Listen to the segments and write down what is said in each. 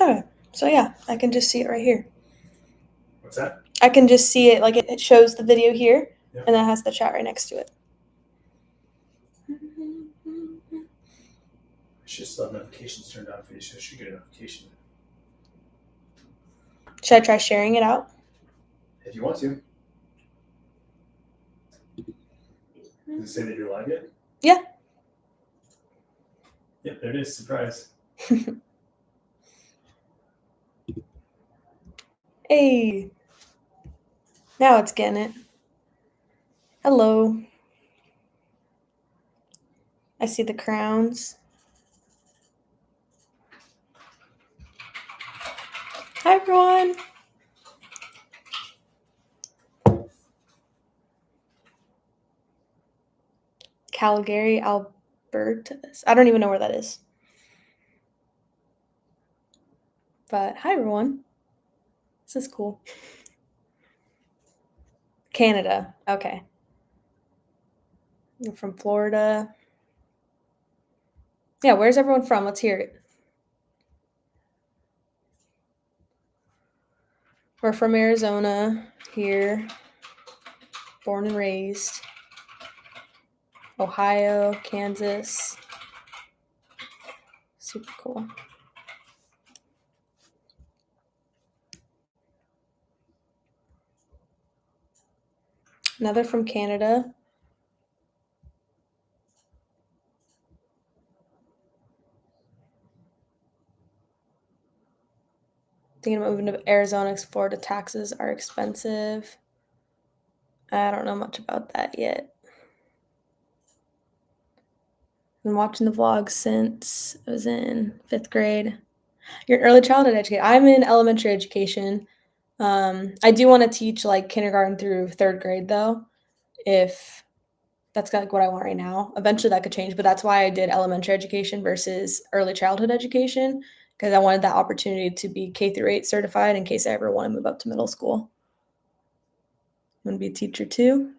Okay, so yeah, I can just see it right here. What's that? I can just see it, like it shows the video here, Yep. and that has the chat right next to it. I should still have notifications turned on for you, so I should get a notification. Should I try sharing it out? If you want to. Does it say that you're live yet? Yeah. Yep, there it is. Surprise. Hey. Now it's getting it. Hello. I see the crowns. Hi, everyone. Calgary, Alberta. I don't even know where that is. But hi, everyone. This is cool. Canada. Okay. You're from Florida. Yeah, where's everyone from? Let's hear it. We're from Arizona here. Born and raised. Ohio, Kansas. Super cool. Another from Canada. Thinking of moving to Arizona because Florida taxes are expensive. I don't know much about that yet. Been watching the vlogs since I was in 5th grade. You're an early childhood educator. I'm in elementary education. I do want to teach like kindergarten through 3rd grade though, if that's like what I want right now. Eventually that could change, but that's why I did elementary education versus early childhood education, because I wanted that opportunity to be K through 8 certified in case I ever want to move up to middle school. I'm going to be a teacher too.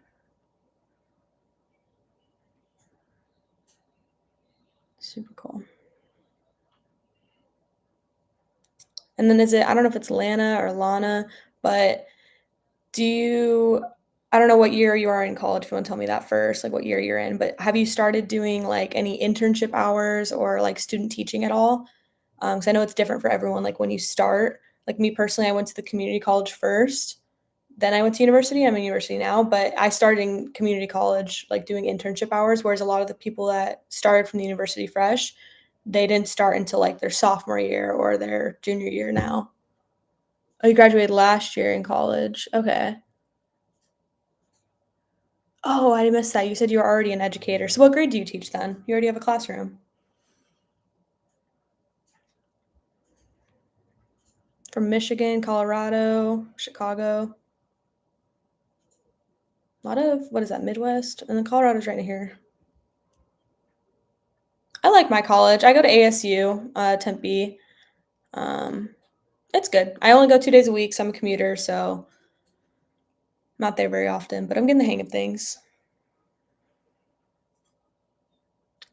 Super cool. And then I don't know if it's Lana or Lana, but I don't know what year you are in college, if you want to tell me that first, like what year you're in, but have you started doing like any internship hours or like student teaching at all? Because I know it's different for everyone. Like when you start, like me personally, I went to the community college first, then I went to university. I'm in university now, but I started in community college, like doing internship hours, whereas a lot of the people that started from the university fresh, they didn't start until like their sophomore year or their junior year now. Oh, you graduated last year in college. Okay. Oh, I missed that. You said you were already an educator. So what grade do you teach then? You already have a classroom. From Michigan, Colorado, Chicago. A lot of, what is that, Midwest? And then Colorado's right in here. I like my college. I go to ASU, Tempe. It's good. I only go 2 days a week, so I'm a commuter, so I'm not there very often, but I'm getting the hang of things.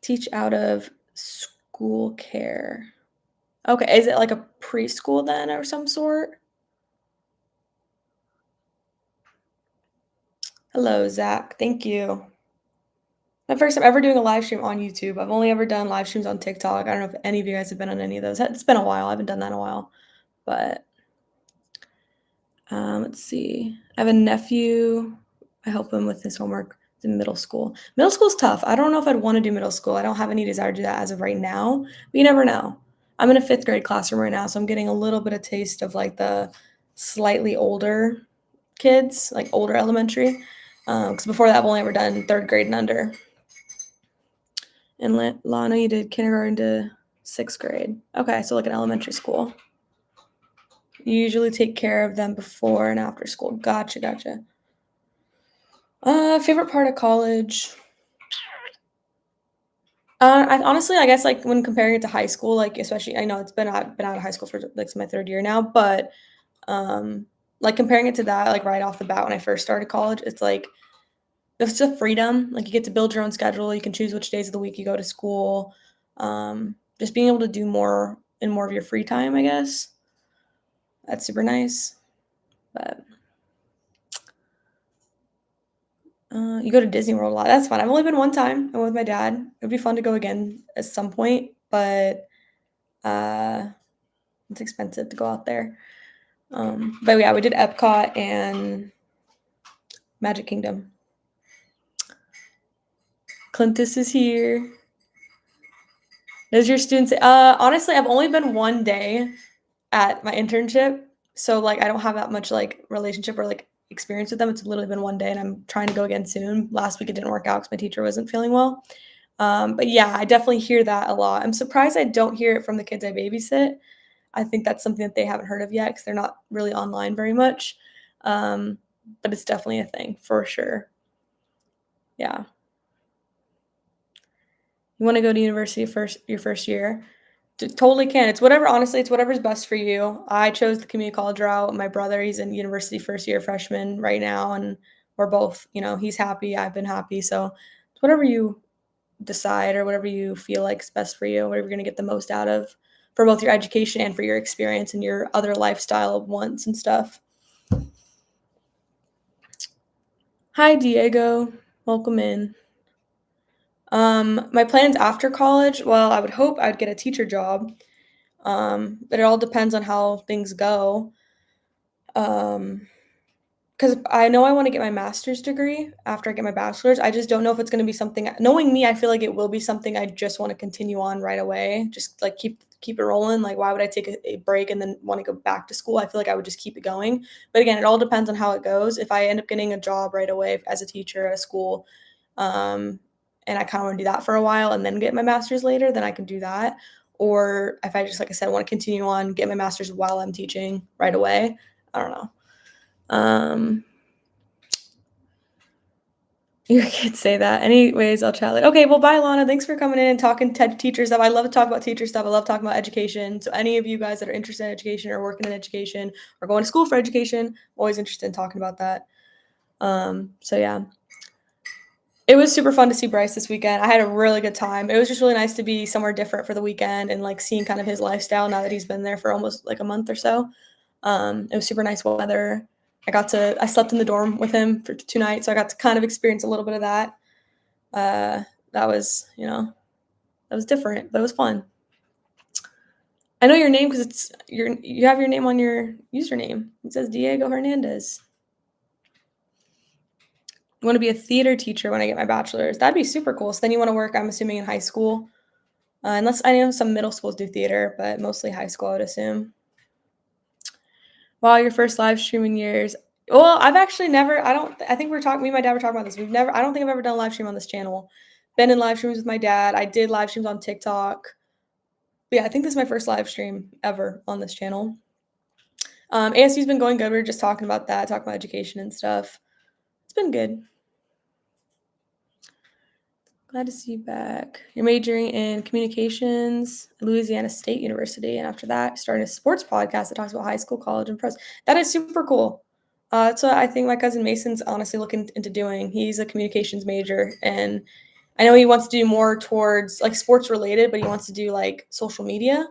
Teach out of school care. Okay, is it like a preschool then or some sort? Hello, Zach. Thank you. My first time ever doing a live stream on YouTube. I've only ever done live streams on TikTok. I don't know if any of you guys have been on any of those. It's been a while. I haven't done that in a while. But let's see. I have a nephew. I help him with his homework in middle school. Middle school's tough. I don't know if I'd want to do middle school. I don't have any desire to do that as of right now. But you never know. I'm in a 5th grade classroom right now, so I'm getting a little bit of taste of like the slightly older kids, like older elementary. Because before that, I've only ever done 3rd grade and under. And Lana, you did kindergarten to 6th grade. Okay, so like an elementary school. You usually take care of them before and after school. Gotcha. Favorite part of college? I guess like when comparing it to high school, like especially I know it's been out of high school for like my 3rd year now, but like comparing it to that, like right off the bat when I first started college, it's like it's a freedom. Like you get to build your own schedule. You can choose which days of the week you go to school. Just being able to do more in more of your free time, I guess. That's super nice. But you go to Disney World a lot. That's fun. I've only been one time. I went with my dad. It would be fun to go again at some point, but it's expensive to go out there. But yeah, we did Epcot and Magic Kingdom. Clintus is here. Does your students? Honestly, I've only been one day at my internship, so like I don't have that much like relationship or like experience with them. It's literally been one day, and I'm trying to go again soon. Last week it didn't work out because my teacher wasn't feeling well. But yeah, I definitely hear that a lot. I'm surprised I don't hear it from the kids I babysit. I think that's something that they haven't heard of yet because they're not really online very much. But it's definitely a thing for sure. Yeah. You want to go to university your first year? Totally can. It's whatever. Honestly, it's whatever's best for you. I chose the community college route. My brother, he's in university first year freshman right now, and we're both, he's happy. I've been happy. So it's whatever you decide or whatever you feel like is best for you, whatever you're going to get the most out of for both your education and for your experience and your other lifestyle wants and stuff. Hi, Diego. Welcome in. My plans after college, well, I would hope I'd get a teacher job. But it all depends on how things go. Because I know I want to get my master's degree after I get my bachelor's. I just don't know if it's going to be something. Knowing me, I feel like it will be something I just want to continue on right away. Just like keep it rolling. Like, why would I take a break and then want to go back to school? I feel like I would just keep it going. But again, it all depends on how it goes. If I end up getting a job right away as a teacher at a school, and I kind of want to do that for a while and then get my master's later, then I can do that. Or if I just, like I said, want to continue on, get my master's while I'm teaching right away. I don't know. Your kids say that. Anyways, I'll chat later. Okay, well, bye, Lana. Thanks for coming in and talking teacher stuff. I love to talk about teacher stuff. I love talking about education. So any of you guys that are interested in education or working in education or going to school for education, always interested in talking about that. So yeah. It was super fun to see Bryce this weekend. I had a really good time. It was just really nice to be somewhere different for the weekend and like seeing kind of his lifestyle now that he's been there for almost like a month or so. It was super nice weather. I slept in the dorm with him for 2 nights, so I got to kind of experience a little bit of that. That was, that was different, but it was fun. I know your name because you have your name on your username. It says Diego Hernandez. I want to be a theater teacher when I get my bachelor's. That'd be super cool. So then you want to work, I'm assuming, in high school. Unless I know some middle schools do theater, but mostly high school, I would assume. Wow, your first live stream in years. Well, I've actually never, I think me and my dad were talking about this. I don't think I've ever done a live stream on this channel. Been in live streams with my dad. I did live streams on TikTok. But yeah, I think this is my first live stream ever on this channel. ASU's been going good. We were just talking about that, talking about education and stuff. It's been good. Glad to see you back. You're majoring in communications at Louisiana State University, and after that, starting a sports podcast that talks about high school, college, and pros. That is super cool. That's what I think my cousin Mason's honestly looking into doing. He's a communications major, and I know he wants to do more towards like sports related, but he wants to do like social media.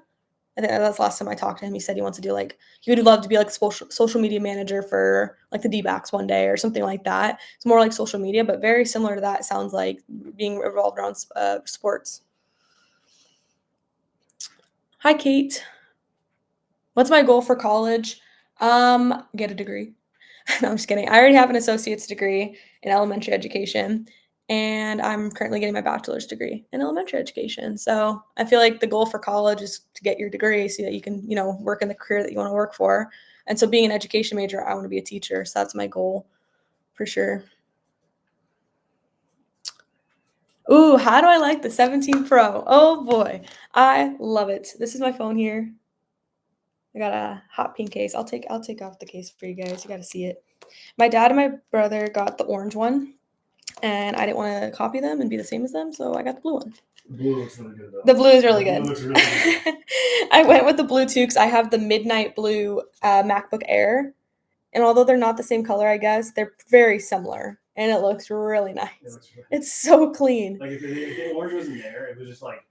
I think that's the last time I talked to him. He said he wants to do like he would love to be like a social media manager for like the D-backs one day or something like that. It's more like social media, but very similar to that. It sounds like being revolved around sports. Hi, Kate. What's my goal for college? Get a degree. No, I'm just kidding. I already have an associate's degree in elementary education, and I'm currently getting my bachelor's degree in elementary education. So I feel like the goal for college is to get your degree so that you can, work in the career that you want to work for. And so being an education major, I want to be a teacher. So that's my goal for sure. Ooh, how do I like the 17 Pro? Oh boy, I love it. This is my phone here. I got a hot pink case. I'll take off the case for you guys. You got to see it. My dad and my brother got the orange one, and I didn't want to copy them and be the same as them, so I got the blue one. The blue looks really good, though. The blue is really The good. blue looks really good. I went with the blue too because I have the midnight blue MacBook Air, and although they're not the same color, I guess they're very similar, and it looks really nice. It's so clean. Like if the orange wasn't there, it was just like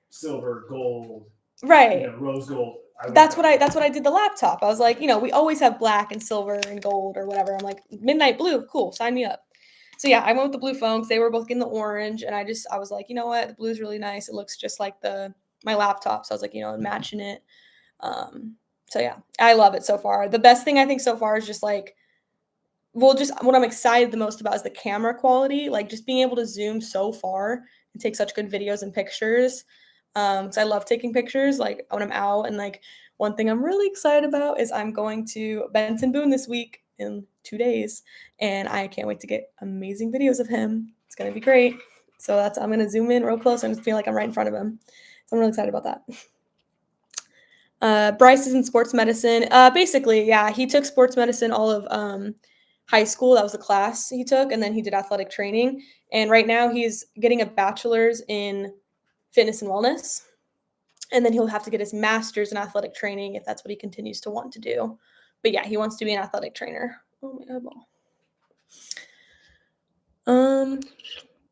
silver, gold, Right. rose gold. I want That's that. what I did the laptop. I was like, we always have black and silver and gold or whatever. I'm like, midnight blue, cool, sign me up. So yeah, I went with the blue phone because they were both getting the orange, and I was like, you know what, the blue's really nice. It looks just like my laptop. So I was like, matching it. So yeah, I love it so far. The best thing I think so far is just like, well, just what I'm excited the most about is the camera quality, like just being able to zoom so far and take such good videos and pictures. Because I love taking pictures, like when I'm out. And like one thing I'm really excited about is I'm going to Benson Boone this week in 2 days, and I can't wait to get amazing videos of him. It's gonna be great. So I'm gonna zoom in real close and just feel like I'm right in front of him. So I'm really excited about that. Bryce is in sports medicine. Basically, yeah, he took sports medicine all of high school. That was the class he took, and then he did athletic training. And right now, he's getting a bachelor's in fitness and wellness, and then he'll have to get his master's in athletic training if that's what he continues to want to do. But yeah, he wants to be an athletic trainer. Oh my eyeball.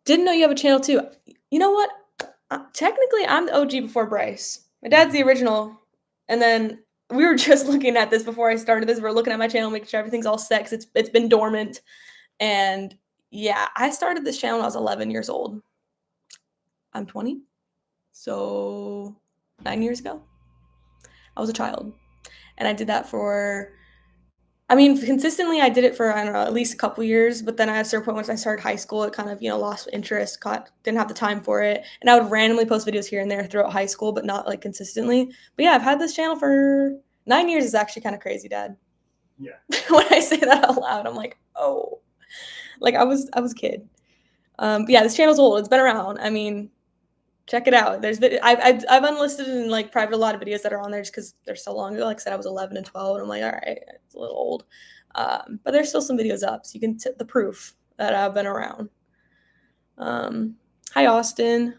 Didn't know you have a channel too. You know what? Technically, I'm the OG before Bryce. My dad's the original, and then we were just looking at this before I started this. We're looking at my channel, making sure everything's all set 'cause it's been dormant. And yeah, I started this channel when I was 11 years old. I'm 20, so 9 years ago. I was a child, and I did that for. I mean, consistently, I did it for I don't know at least a couple years. But then at a certain point, once I started high school, it kind of lost interest. Didn't have the time for it, and I would randomly post videos here and there throughout high school, but not like consistently. But yeah, I've had this channel for 9 years. Is actually kind of crazy, Dad. Yeah. When I say that out loud, I'm like, oh, like I was a kid. But yeah, this channel's old. It's been around. I mean, check it out. I've unlisted and like private a lot of videos that are on there just because they're so long ago. Like I said, I was 11 and 12, and I'm like, all right, it's a little old. But there's still some videos up, so you can the proof that I've been around. Hi, Austin.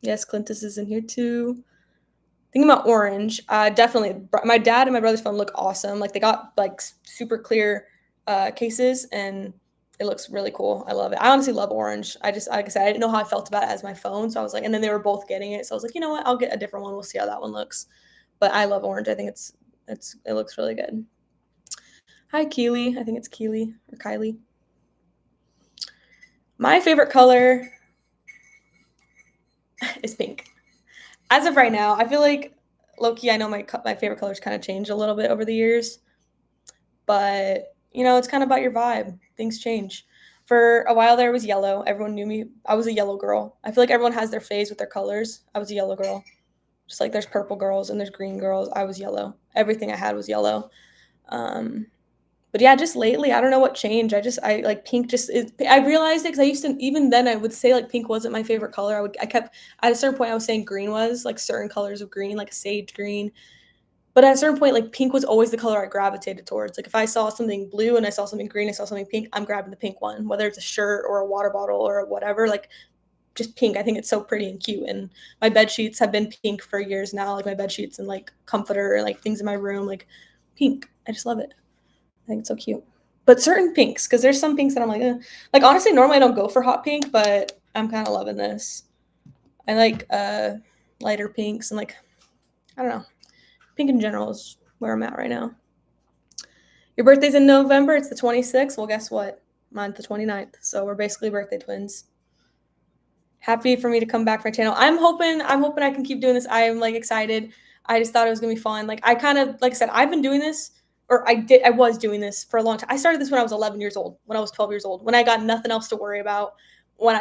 Yes, Clintus is in here too. Thinking about orange, definitely. My dad and my brother's phone look awesome. Like they got like super clear cases, and it looks really cool. I love it. I honestly love orange. Like I said, I didn't know how I felt about it as my phone, so I was like, and then they were both getting it, so I was like, you know what? I'll get a different one. We'll see how that one looks. But I love orange. I think it looks really good. Hi, Keely. I think it's Keely or Kylie. My favorite color is pink. As of right now, I feel like low-key, I know my favorite colors kind of changed a little bit over the years, but it's kind of about your vibe. Things change. For a while there was yellow. Everyone knew me. I was a yellow girl. I feel like everyone has their phase with their colors. I was a yellow girl. Just like there's purple girls and there's green girls. I was yellow. Everything I had was yellow. But yeah, just lately, I don't know what changed. I like pink. I realized it because I used to, even then I would say like pink wasn't my favorite color. I kept, at a certain point I was saying green was, like certain colors of green, like sage green. But at a certain point, like pink was always the color I gravitated towards. Like if I saw something blue and I saw something green, I saw something pink, I'm grabbing the pink one, whether it's a shirt or a water bottle or whatever. Like just pink. I think it's so pretty and cute. And my bed sheets have been pink for years now. Like my bed sheets and like comforter and like things in my room, like pink. I just love it. I think it's so cute. But certain pinks, because there's some pinks that I'm like, eh. Like honestly, normally I don't go for hot pink, but I'm kind of loving this. I like lighter pinks and like, I don't know. Pink in general is where I'm at right now. Your birthday's in November. It's the 26th. Well, guess what? Mine's the 29th. So we're basically birthday twins. Happy for me to come back for my channel. I'm hoping I can keep doing this. I am like excited. I just thought it was gonna be fun. Like I kind of, like I said, I've been doing this, or I was doing this for a long time. I started this when I was 11 years old, when I was 12 years old, when I got nothing else to worry about.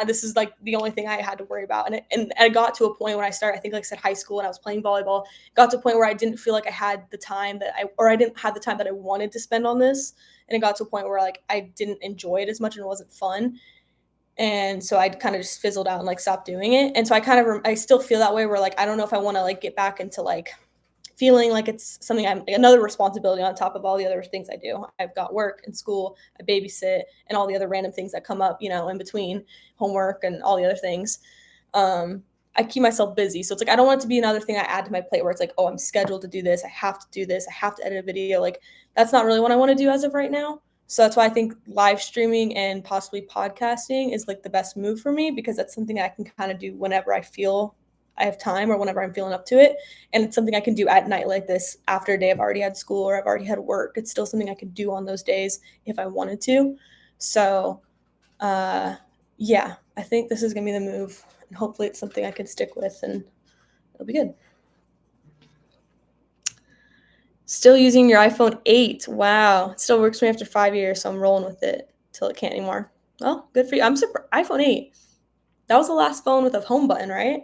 This is like the only thing I had to worry about. And I got to a point when I started, I think like I said, high school, and I was playing volleyball, got to a point where I didn't feel like I had the time I didn't have the time that I wanted to spend on this. And it got to a point where like I didn't enjoy it as much and it wasn't fun. And so I kind of just fizzled out and like stopped doing it. And so I still feel that way where like I don't know if I want to like get back into like feeling like it's something another responsibility on top of all the other things I do. I've got work and school, I babysit, and all the other random things that come up, in between homework and all the other things. I keep myself busy. So it's like I don't want it to be another thing I add to my plate where it's like, oh, I'm scheduled to do this. I have to do this. I have to edit a video. Like that's not really what I want to do as of right now. So that's why I think live streaming and possibly podcasting is like the best move for me, because that's something I can kind of do whenever I feel I have time or whenever I'm feeling up to it. And it's something I can do at night like this after a day I've already had school or I've already had work. It's still something I could do on those days if I wanted to. So, yeah, I think this is going to be the move. And hopefully it's something I can stick with and it'll be good. Still using your iPhone 8. Wow. It still works for me after 5 years, so I'm rolling with it till it can't anymore. Well, good for you. I'm surprised. iPhone 8. That was the last phone with a home button, right?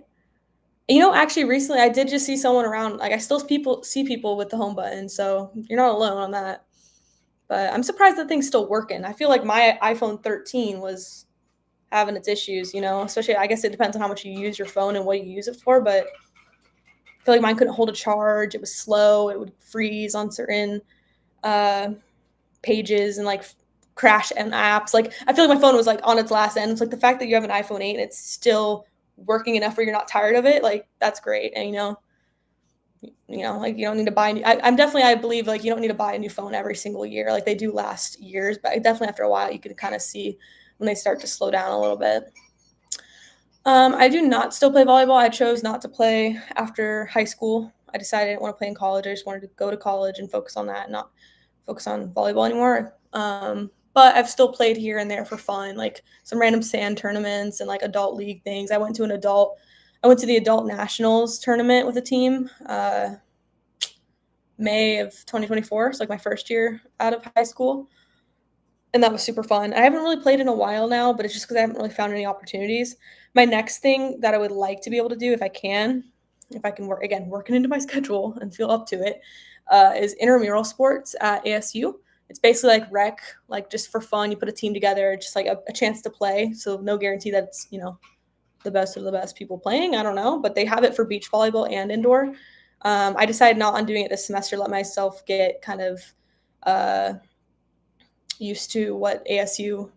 Actually, recently I did just see someone around. Like, I still see people with the home button, so you're not alone on that. But I'm surprised that thing's still working. I feel like my iPhone 13 was having its issues, especially I guess it depends on how much you use your phone and what you use it for, but I feel like mine couldn't hold a charge. It was slow. It would freeze on certain uh, pages and like crash and apps. Like I feel like my phone was like on its last end. It's like the fact that you have an iPhone 8 and it's still working enough where you're not tired of it, like that's great. And like you don't need to buy I'm definitely I believe like you don't need to buy a new phone every single year. Like they do last years, but definitely after a while you can kind of see when they start to slow down a little bit. I do not still play volleyball. I chose not to play after high school. I decided I didn't want to play in college. I just wanted to go to college and focus on that, not focus on volleyball anymore. But I've still played here and there for fun, like some random sand tournaments and like adult league things. I went to the adult nationals tournament with a team, May of 2024. So like my first year out of high school. And that was super fun. I haven't really played in a while now, but it's just because I haven't really found any opportunities. My next thing that I would like to be able to do if I can working into my schedule and feel up to it, is intramural sports at ASU. It's basically like rec, like just for fun. You put a team together, just like a chance to play. So no guarantee that it's, the best of the best people playing. I don't know, but they have it for beach volleyball and indoor. I decided not on doing it this semester, let myself get kind of used to what ASU,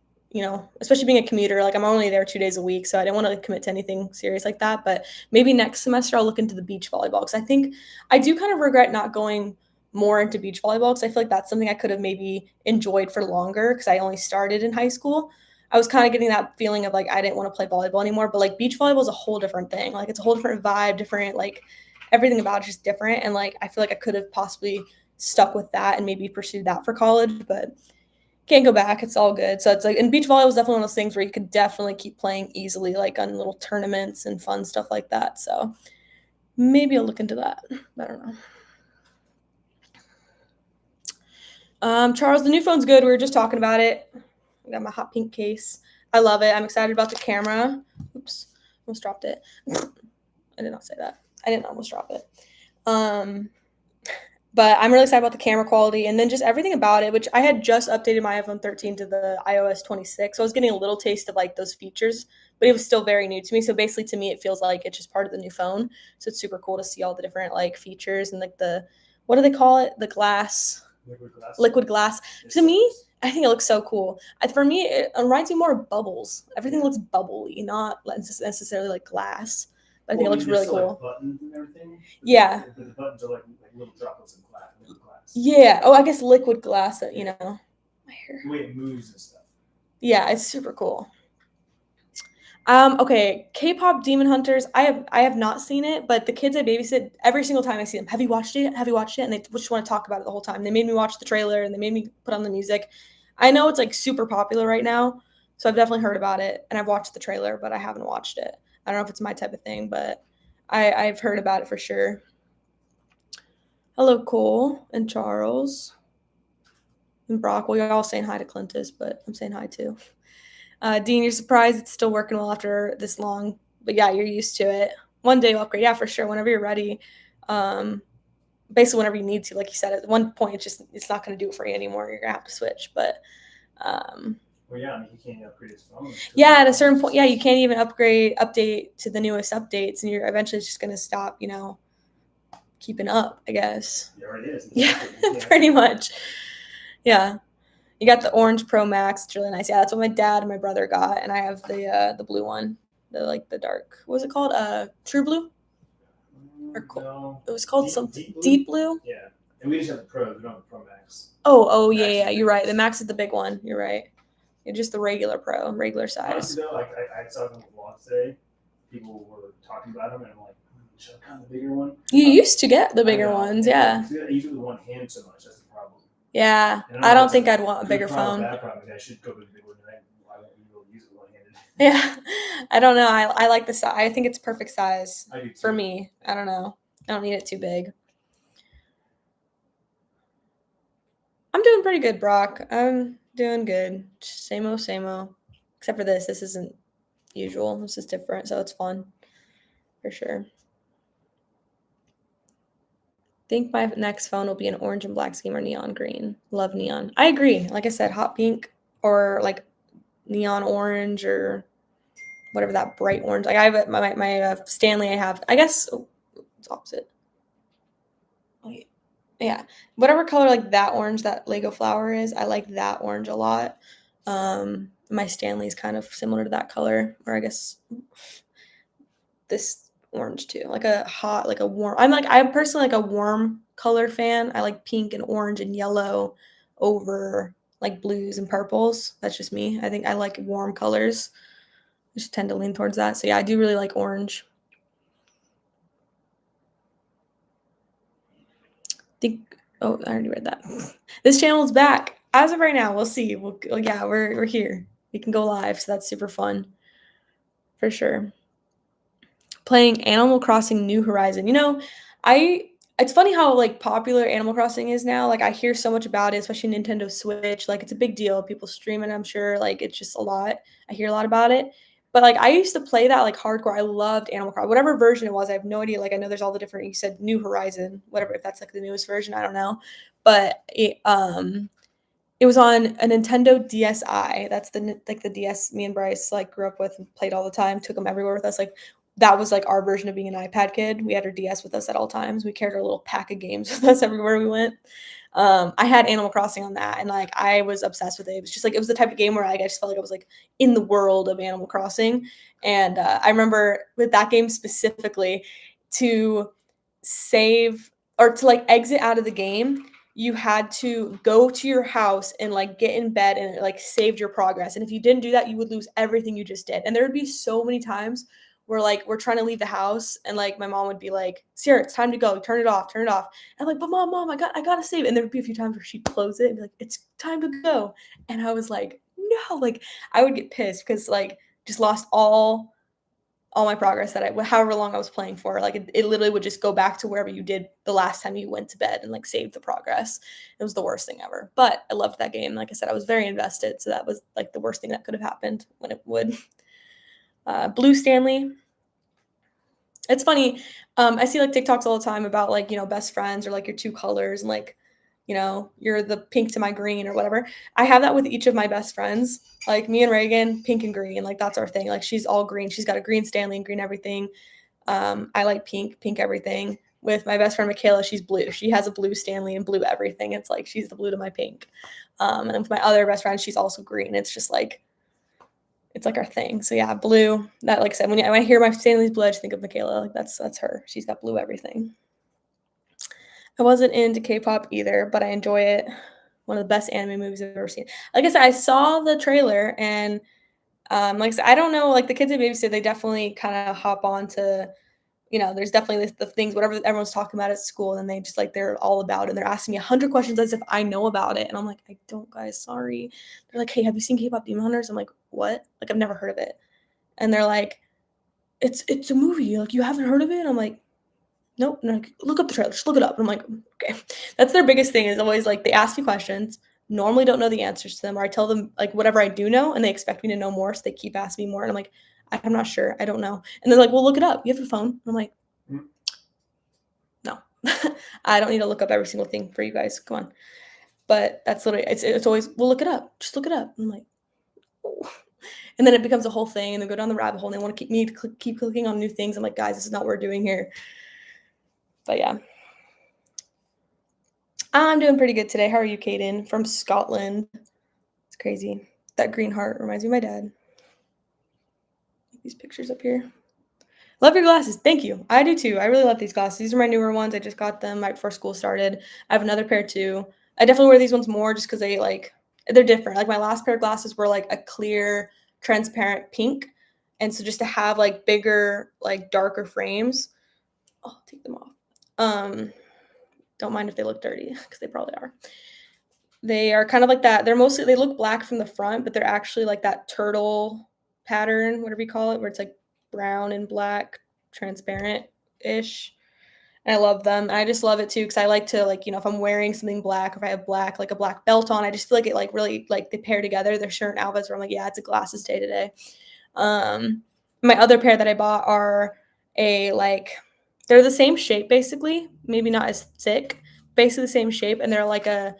especially being a commuter, like I'm only there 2 days a week, so I didn't want to commit to anything serious like that. But maybe next semester I'll look into the beach volleyball because I think I do kind of regret not going more into beach volleyball because I feel like that's something I could have maybe enjoyed for longer because I only started in high school. I was kind of getting that feeling of like I didn't want to play volleyball anymore, but like beach volleyball is a whole different thing. Like it's a whole different vibe, different like everything about it just different. And like I feel like I could have possibly stuck with that and maybe pursued that for college, but can't go back. It's all good. So it's like, and beach volleyball was definitely one of those things where you could definitely keep playing easily, like on little tournaments and fun stuff like that. So maybe I'll look into that. I don't know. Charles, the new phone's good. We were just talking about it. I got my hot pink case. I love it. I'm excited about the camera. Oops, almost dropped it. I did not say that. I didn't almost drop it. But I'm really excited about the camera quality and then just everything about it, which I had just updated my iPhone 13 to the iOS 26. So I was getting a little taste of like those features, but it was still very new to me. So basically to me, it feels like it's just part of the new phone. So it's super cool to see all the different like features and like what do they call it? The glass. Liquid glass. To me, I think it looks so cool. For me, it reminds me more of bubbles. Everything looks bubbly, not necessarily like glass. But I think it looks really cool. Like buttons and everything. Yeah. The buttons are like little droplets of glass. Yeah. Oh, I guess liquid glass. My hair. The way it moves and stuff. Yeah, it's super cool. Okay, K-pop Demon Hunters. I have not seen it, but the kids I babysit, every single time I see them, have you watched it? Have you watched it? And they just want to talk about it the whole time. They made me watch the trailer and they made me put on the music. I know it's like super popular right now, so I've definitely heard about it and I've watched the trailer, but I haven't watched it. I don't know if it's my type of thing, but I've heard about it for sure. Hello, Cole and Charles and Brock. Well, you're all saying hi to Clintus, but I'm saying hi too. Dean, you're surprised it's still working well after this long, but yeah, you're used to it. One day you'll upgrade, yeah, for sure. Whenever you're ready, basically whenever you need to, like you said, at one point it's not going to do it for you anymore. You're gonna have to switch, but well, yeah, I mean, you can't upgrade his phone. Yeah, at a certain point, yeah, you can't even update to the newest updates, and you're eventually just gonna stop, keeping up, I guess. Yeah, it is. Yeah, pretty much. Yeah. You got the orange Pro Max. It's really nice. Yeah, that's what my dad and my brother got, and I have the blue one, the dark. What was it called? True Blue. No. It was called something Deep Blue. Yeah, and we just have the Pro. We don't have the Pro Max. Oh yeah. You're right. The Max is the big one. You're right. It's just the regular Pro, regular size. Honestly, though, like I saw them vlogs today. people were talking about them, and I'm like, should I kind of the bigger one? You used to get the bigger ones, yeah. I use it with one hand so much. That's the problem. Yeah, I don't think I'd want a bigger phone. Bad problem. I should go with the big one. I won't be able to use it one-handed. Yeah, I don't know. I like the size. I think it's perfect size for too. me. I don't know. I don't need it too big. I'm doing pretty good, Brock. I'm doing good. Just same old, same old. Except for this. This isn't usual. This is different, so it's fun for sure. Think my next phone will be an orange and black scheme or neon green. Love neon. I agree. Like I said, hot pink or like neon orange or whatever that bright orange. Like I have my Stanley. I have. I guess it's opposite. Wait, yeah, whatever color like that orange that Lego flower is. I like that orange a lot. My Stanley's kind of similar to that color, or I guess this orange too, like a hot, like a warm. I'm personally like a warm color fan. I like pink and orange and yellow over like blues and purples. That's just me. I think I like warm colors. I just tend to lean towards that. So yeah, I do really like orange. I already read that. This channel is back as of right now. We'll see. Yeah, we're here. We can go live, so that's super fun for sure. Playing Animal Crossing New Horizon. It's funny how like popular Animal Crossing is now. Like I hear so much about it, especially Nintendo Switch. Like it's a big deal. People stream it, I'm sure. Like it's just a lot. I hear a lot about it. But like I used to play that like hardcore. I loved Animal Crossing. Whatever version it was, I have no idea. Like I know there's all the different, you said New Horizon, whatever, if that's like the newest version, I don't know. But it was on a Nintendo DSi. That's the DS me and Bryce like grew up with and played all the time. Took them everywhere with us. Like that was like our version of being an iPad kid. We had our DS with us at all times. We carried our little pack of games with us everywhere we went. I had Animal Crossing on that, and like I was obsessed with it. It was just like it was the type of game where like I just felt like I was like in the world of Animal Crossing. And I remember with that game specifically to save or to like exit out of the game, you had to go to your house and like get in bed and it, like saved your progress. And if you didn't do that, you would lose everything you just did. And there would be so many times where like we're trying to leave the house and like my mom would be like, Sierra, it's time to go. Turn it off. Turn it off. And I'm like, but mom, I gotta save it. And there would be a few times where she'd close it and be like, it's time to go. And I was like, no, like I would get pissed because like just lost all my progress that however long I was playing for. Like it literally would just go back to wherever you did the last time you went to bed and like saved the progress. It was the worst thing ever. But I loved that game. Like I said, I was very invested. So that was like the worst thing that could have happened when it would. Blue Stanley. It's funny. I see like TikToks all the time about like, best friends or like your two colors and like, you're the pink to my green or whatever. I have that with each of my best friends. Like me and Reagan, pink and green. Like that's our thing. Like she's all green. She's got a green Stanley and green everything. I like pink everything. With my best friend Michaela, she's blue. She has a blue Stanley and blue everything. It's like she's the blue to my pink. And then with my other best friend, she's also green. It's just like it's like our thing. So yeah, blue. That like I said, when I hear my Stanley's blue, I just think of Michaela. Like that's her. She's got blue everything. I wasn't into K-pop either, but I enjoy it. One of the best anime movies I've ever seen. Like I said, I saw the trailer and like I said, I don't know, like the kids at babysit, they definitely kind of hop on to, there's definitely the things, whatever everyone's talking about at school, and they just like, they're all about it. And they're asking me 100 questions as if I know about it. And I'm like, I don't, guys, sorry. They're like, hey, have you seen K-pop Demon Hunters? I'm like, what? Like, I've never heard of it. And they're like, it's a movie. Like, you haven't heard of it? And I'm like, nope. And like, look up the trailer. Just look it up. And I'm like, okay. That's their biggest thing is always like, they ask me questions, normally don't know the answers to them, or I tell them like whatever I do know and they expect me to know more. So they keep asking me more. And I'm like, I'm not sure. I don't know. And they're like, well, look it up. You have a phone. And I'm like, no, I don't need to look up every single thing for you guys. Come on. But that's literally, it's always, well, look it up. Just look it up. I'm like, oh. And then it becomes a whole thing and they go down the rabbit hole and they want to keep clicking on new things. I'm like, guys, this is not what we're doing here. But yeah. I'm doing pretty good today. How are you, Kaden? From Scotland. It's crazy. That green heart reminds me of my dad. These pictures up here. Love your glasses. Thank you. I do too. I really love these glasses. These are my newer ones. I just got them right before school started. I have another pair too. I definitely wear these ones more just because they're different. Like my last pair of glasses were like a clear, transparent pink. And so just to have like bigger, like darker frames, I'll take them off. Don't mind if they look dirty because they probably are. They are kind of like that. They look black from the front, but they're actually like that turtle pattern, whatever you call it, where it's like brown and black, transparent-ish. And I love them. And I just love it too because I like to like, if I'm wearing something black, or if I have black, like a black belt on, I just feel like it like really like they pair together. They're certain outfits where I'm like, yeah, it's a glasses day today. My other pair that I bought are they're the same shape basically, maybe not as thick, basically the same shape, and they're like a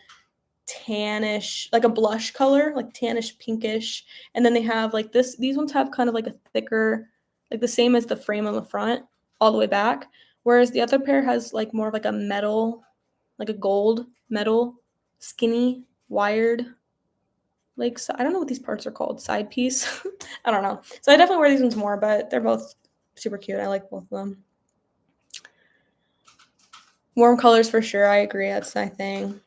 tannish, like a blush color, like tannish pinkish. And then they have like these ones have kind of like a thicker, like the same as the frame on the front, all the way back. Whereas the other pair has like more of like a metal, like a gold metal, skinny, wired, like I don't know what these parts are called, side piece. I don't know. So I definitely wear these ones more, but they're both super cute. I like both of them. Warm colors for sure. I agree. That's my thing.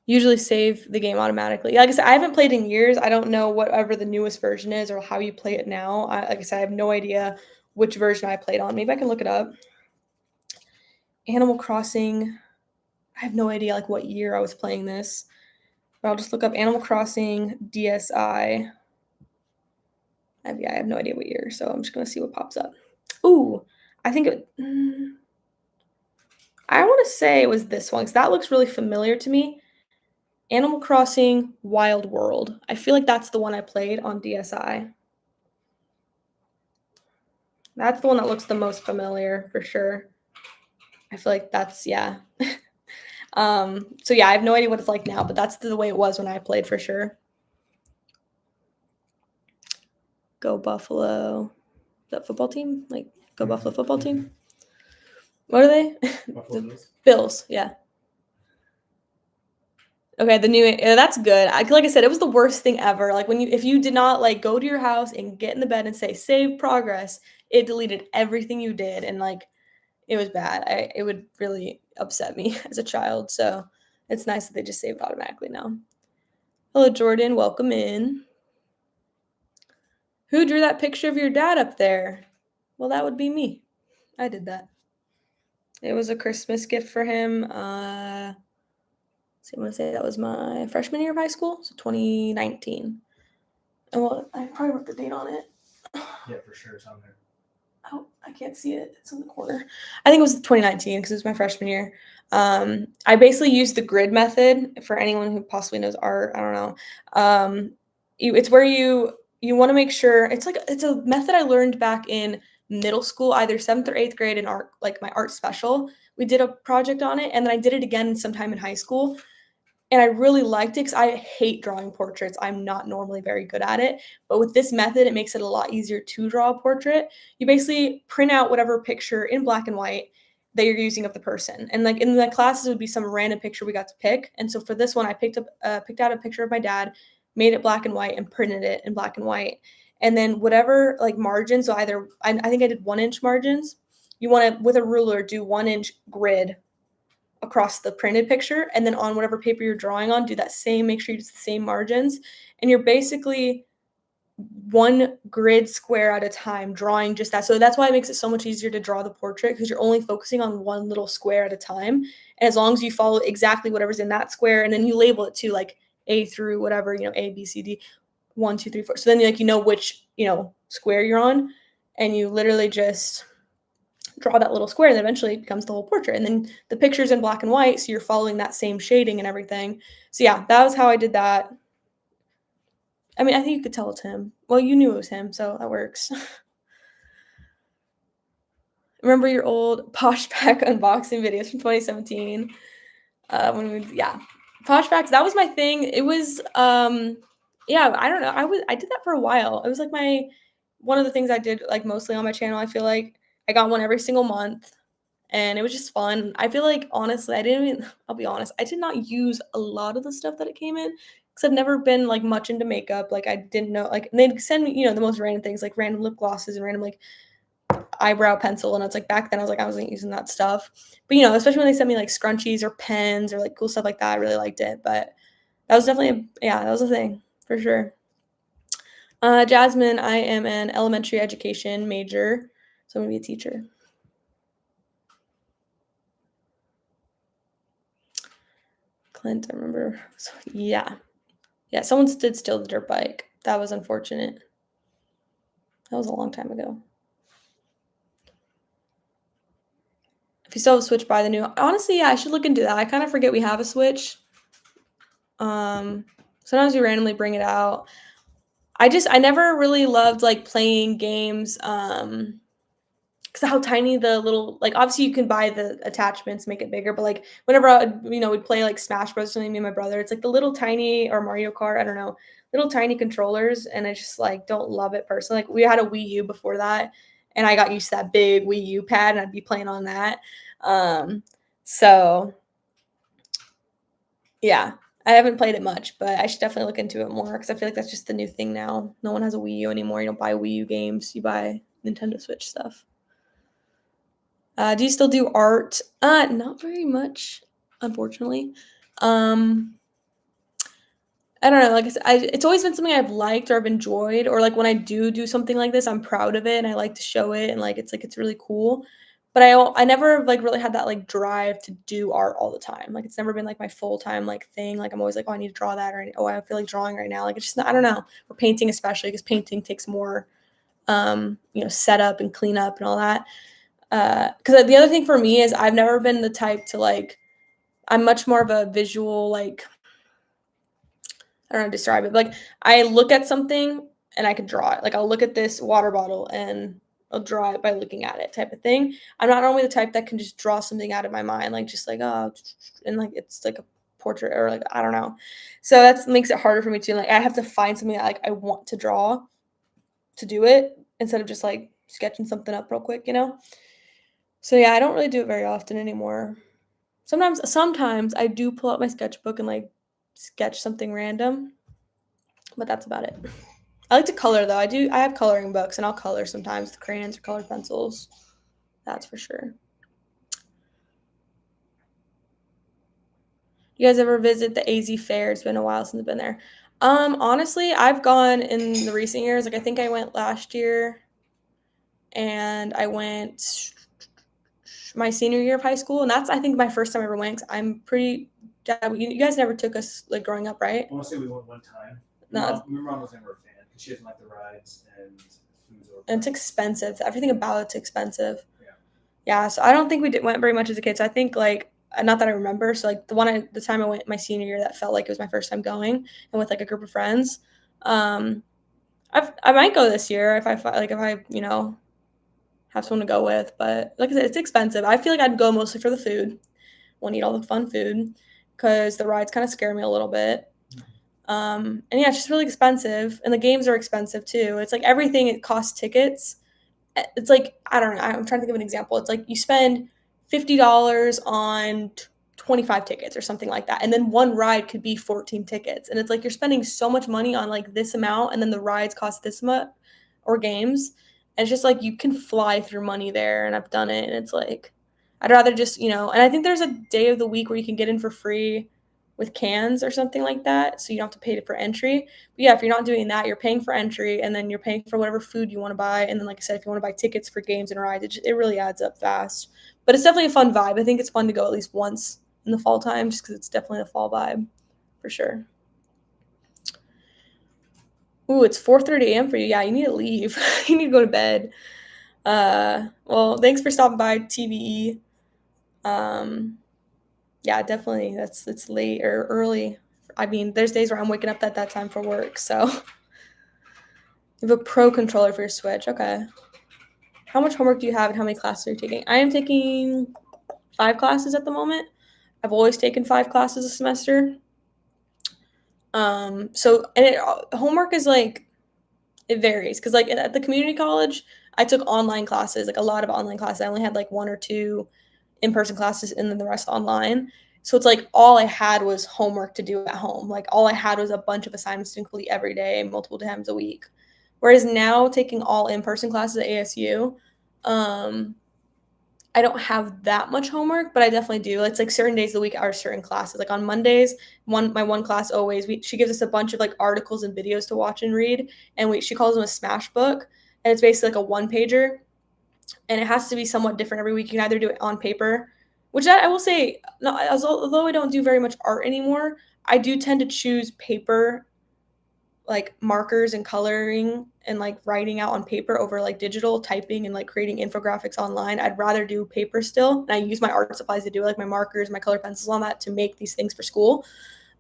Usually save the game automatically. Like I said, I haven't played in years. I don't know whatever the newest version is or how you play it now. Like I said, I have no idea which version I played on. Maybe I can look it up. Animal Crossing. I have no idea like what year I was playing this. But I'll just look up Animal Crossing DSI. I have no idea what year, so I'm just gonna see what pops up. Ooh, I think I want to say it was this one because that looks really familiar to me. Animal Crossing Wild World. I feel like that's the one I played on DSI. That's the one that looks the most familiar for sure. I feel like that's, yeah. So yeah, I have no idea what it's like now, but that's the way it was when I played for sure. Go Buffalo. Is that football team? Like, go Buffalo football team? What are they? Buffalo Bills. Bills, yeah. Okay, the new that's good. Like I said, it was the worst thing ever. Like if you did not like go to your house and get in the bed and say save progress, it deleted everything you did, and like it was bad. It would really upset me as a child. So it's nice that they just save it automatically now. Hello, Jordan. Welcome in. Who drew that picture of your dad up there? Well, that would be me. I did that. It was a Christmas gift for him. So I'm gonna say that was my freshman year of high school, so 2019. And well, I probably wrote the date on it. Yeah, for sure, it's on there. Oh, I can't see it. It's in the corner. I think it was 2019 because it was my freshman year. I basically used the grid method for anyone who possibly knows art. I don't know. It's where you want to make sure it's a method I learned back in middle school, either 7th or 8th grade in art, like my art special. We did a project on it, and then I did it again sometime in high school. And I really liked it because I hate drawing portraits. I'm not normally very good at it. But with this method, it makes it a lot easier to draw a portrait. You basically print out whatever picture in black and white that you're using of the person. And like in the classes, it would be some random picture we got to pick. And so for this one, I picked out a picture of my dad, made it black and white, and printed it in black and white. And then whatever like margins, so either I think I did 1-inch margins. You want to, with a ruler, do 1-inch grid across the printed picture, and then on whatever paper you're drawing on, do that same, make sure you use the same margins, and you're basically one grid square at a time drawing just that. So that's why it makes it so much easier to draw the portrait, because you're only focusing on one little square at a time. And as long as you follow exactly whatever's in that square, and then you label it too, like A through whatever, A, B, C, D, 1, 2, 3, 4. So then like which square you're on, and you literally just draw that little square, and then eventually it becomes the whole portrait. And then the picture's in black and white, so you're following that same shading and everything. So yeah, that was how I did that. I mean, I think you could tell it's him. Well, you knew it was him, so that works. Remember your old PoshPak unboxing videos from 2017? PoshPaks, that was my thing. It was yeah, I don't know. I did that for a while. It was like one of the things I did like mostly on my channel. I feel like I got one every single month, and it was just fun. I feel like honestly, I'll be honest, I did not use a lot of the stuff that it came in because I've never been like much into makeup. Like I didn't know, like, and they'd send me, the most random things, like random lip glosses and random like eyebrow pencil, and it's like back then I was like I wasn't using that stuff. But especially when they sent me like scrunchies or pens or like cool stuff like that, I really liked it. But that was definitely that was a thing for sure. Jasmine, I am an elementary education major, so I'm gonna be a teacher. Clint, I remember. So, yeah. Yeah, someone did steal the dirt bike. That was unfortunate. That was a long time ago. If you still have a Switch, buy the new. Honestly, yeah, I should look into that. I kind of forget we have a Switch. Um, Sometimes we randomly bring it out. I never really loved like playing games. Because how tiny the little like obviously you can buy the attachments, make it bigger, but like whenever we'd play like Smash Bros. Or something, me and my brother, it's like the little tiny or Mario Kart, I don't know, little tiny controllers, and I just like don't love it personally. Like we had a Wii U before that, and I got used to that big Wii U pad, and I'd be playing on that. Um, so yeah, I haven't played it much, but I should definitely look into it more because I feel like that's just the new thing now. No one has a Wii U anymore. You don't buy Wii U games, you buy Nintendo Switch stuff. Do you still do art? Not very much, unfortunately. Um, I don't know. Like I said, it's always been something I've liked or I've enjoyed, or like when I do something like this, I'm proud of it and I like to show it, and like it's really cool. But I never like really had that like drive to do art all the time. Like it's never been like my full time like thing. Like I'm always like, oh, I need to draw that, or oh, I feel like drawing right now. Like it's just not, I don't know. Or painting especially because painting takes more setup and cleanup and all that. Because the other thing for me is I've never been the type to like. I'm much more of a visual like. I don't know how to describe it. But, like I look at something and I can draw it. Like I'll look at this water bottle and I'll draw it by looking at it, type of thing. I'm not normally the type that can just draw something out of my mind, like just like oh, and like it's like a portrait or like I don't know. So that makes it harder for me to like. I have to find something that like I want to draw to do it instead of just like sketching something up real quick. So yeah, I don't really do it very often anymore. Sometimes I do pull out my sketchbook and like sketch something random, but that's about it. I like to color though. I have coloring books and I'll color sometimes with crayons or colored pencils. That's for sure. You guys ever visit the AZ Fair? It's been a while since I've been there. Honestly, I've gone in the recent years. Like I think I went last year and I went my senior year of high school, and that's I think my first time I ever went. 'Cause I'm pretty. Yeah, you guys never took us like growing up, right? I want to say we went one time. No, My mom was never a fan because she doesn't like the rides and the food's over. and it's expensive. Everything about it's expensive. Yeah. Yeah, so I don't think went very much as a kid. So I think like not that I remember. So like the time I went my senior year, that felt like it was my first time going, and with like a group of friends. Um, I might go this year if I have someone to go with. But like I said, it's expensive. I feel like I'd go mostly for the food. Want to eat all the fun food because the rides kind of scare me a little bit. And yeah, it's just really expensive, and the games are expensive too. It's like everything it costs tickets. It's like I don't know. I'm trying to think of an example. It's like you spend $50 on 25 tickets or something like that, and then one ride could be 14 tickets, and it's like you're spending so much money on like this amount, and then the rides cost this much, or games. And it's just like you can fly through money there, and I've done it, and it's like I'd rather just. And I think there's a day of the week where you can get in for free with cans or something like that, so you don't have to pay for entry. But yeah, if you're not doing that, you're paying for entry and then you're paying for whatever food you want to buy. And then, like I said, if you want to buy tickets for games and rides, it really adds up fast. But it's definitely a fun vibe. I think it's fun to go at least once in the fall time just because it's definitely a fall vibe for sure. Ooh, it's 4:30 a.m. for you. Yeah, you need to leave. You need to go to bed. Well, thanks for stopping by, TVE. Um, yeah, definitely. It's late or early. I mean, there's days where I'm waking up at that time for work. So you have a pro controller for your Switch. Okay. How much homework do you have and how many classes are you taking? I am taking 5 classes at the moment. I've always taken 5 classes a semester. Homework is like it varies because like at the community college, I took online classes, like a lot of online classes. I only had like one or two in-person classes and then the rest online. So it's like all I had was homework to do at home. Like all I had was a bunch of assignments to complete every day, multiple times a week. Whereas now taking all in-person classes at ASU, um, I don't have that much homework, but I definitely do. It's like certain days of the week are certain classes. Like on Mondays, my one class always she gives us a bunch of like articles and videos to watch and read, and she calls them a smash book, and it's basically like a one pager, and it has to be somewhat different every week. You can either do it on paper, which I will say, no, although I don't do very much art anymore, I do tend to choose paper, like markers and coloring and like writing out on paper over like digital typing and like creating infographics online. I'd rather do paper still. And I use my art supplies to do it, like my markers, my color pencils, on that to make these things for school.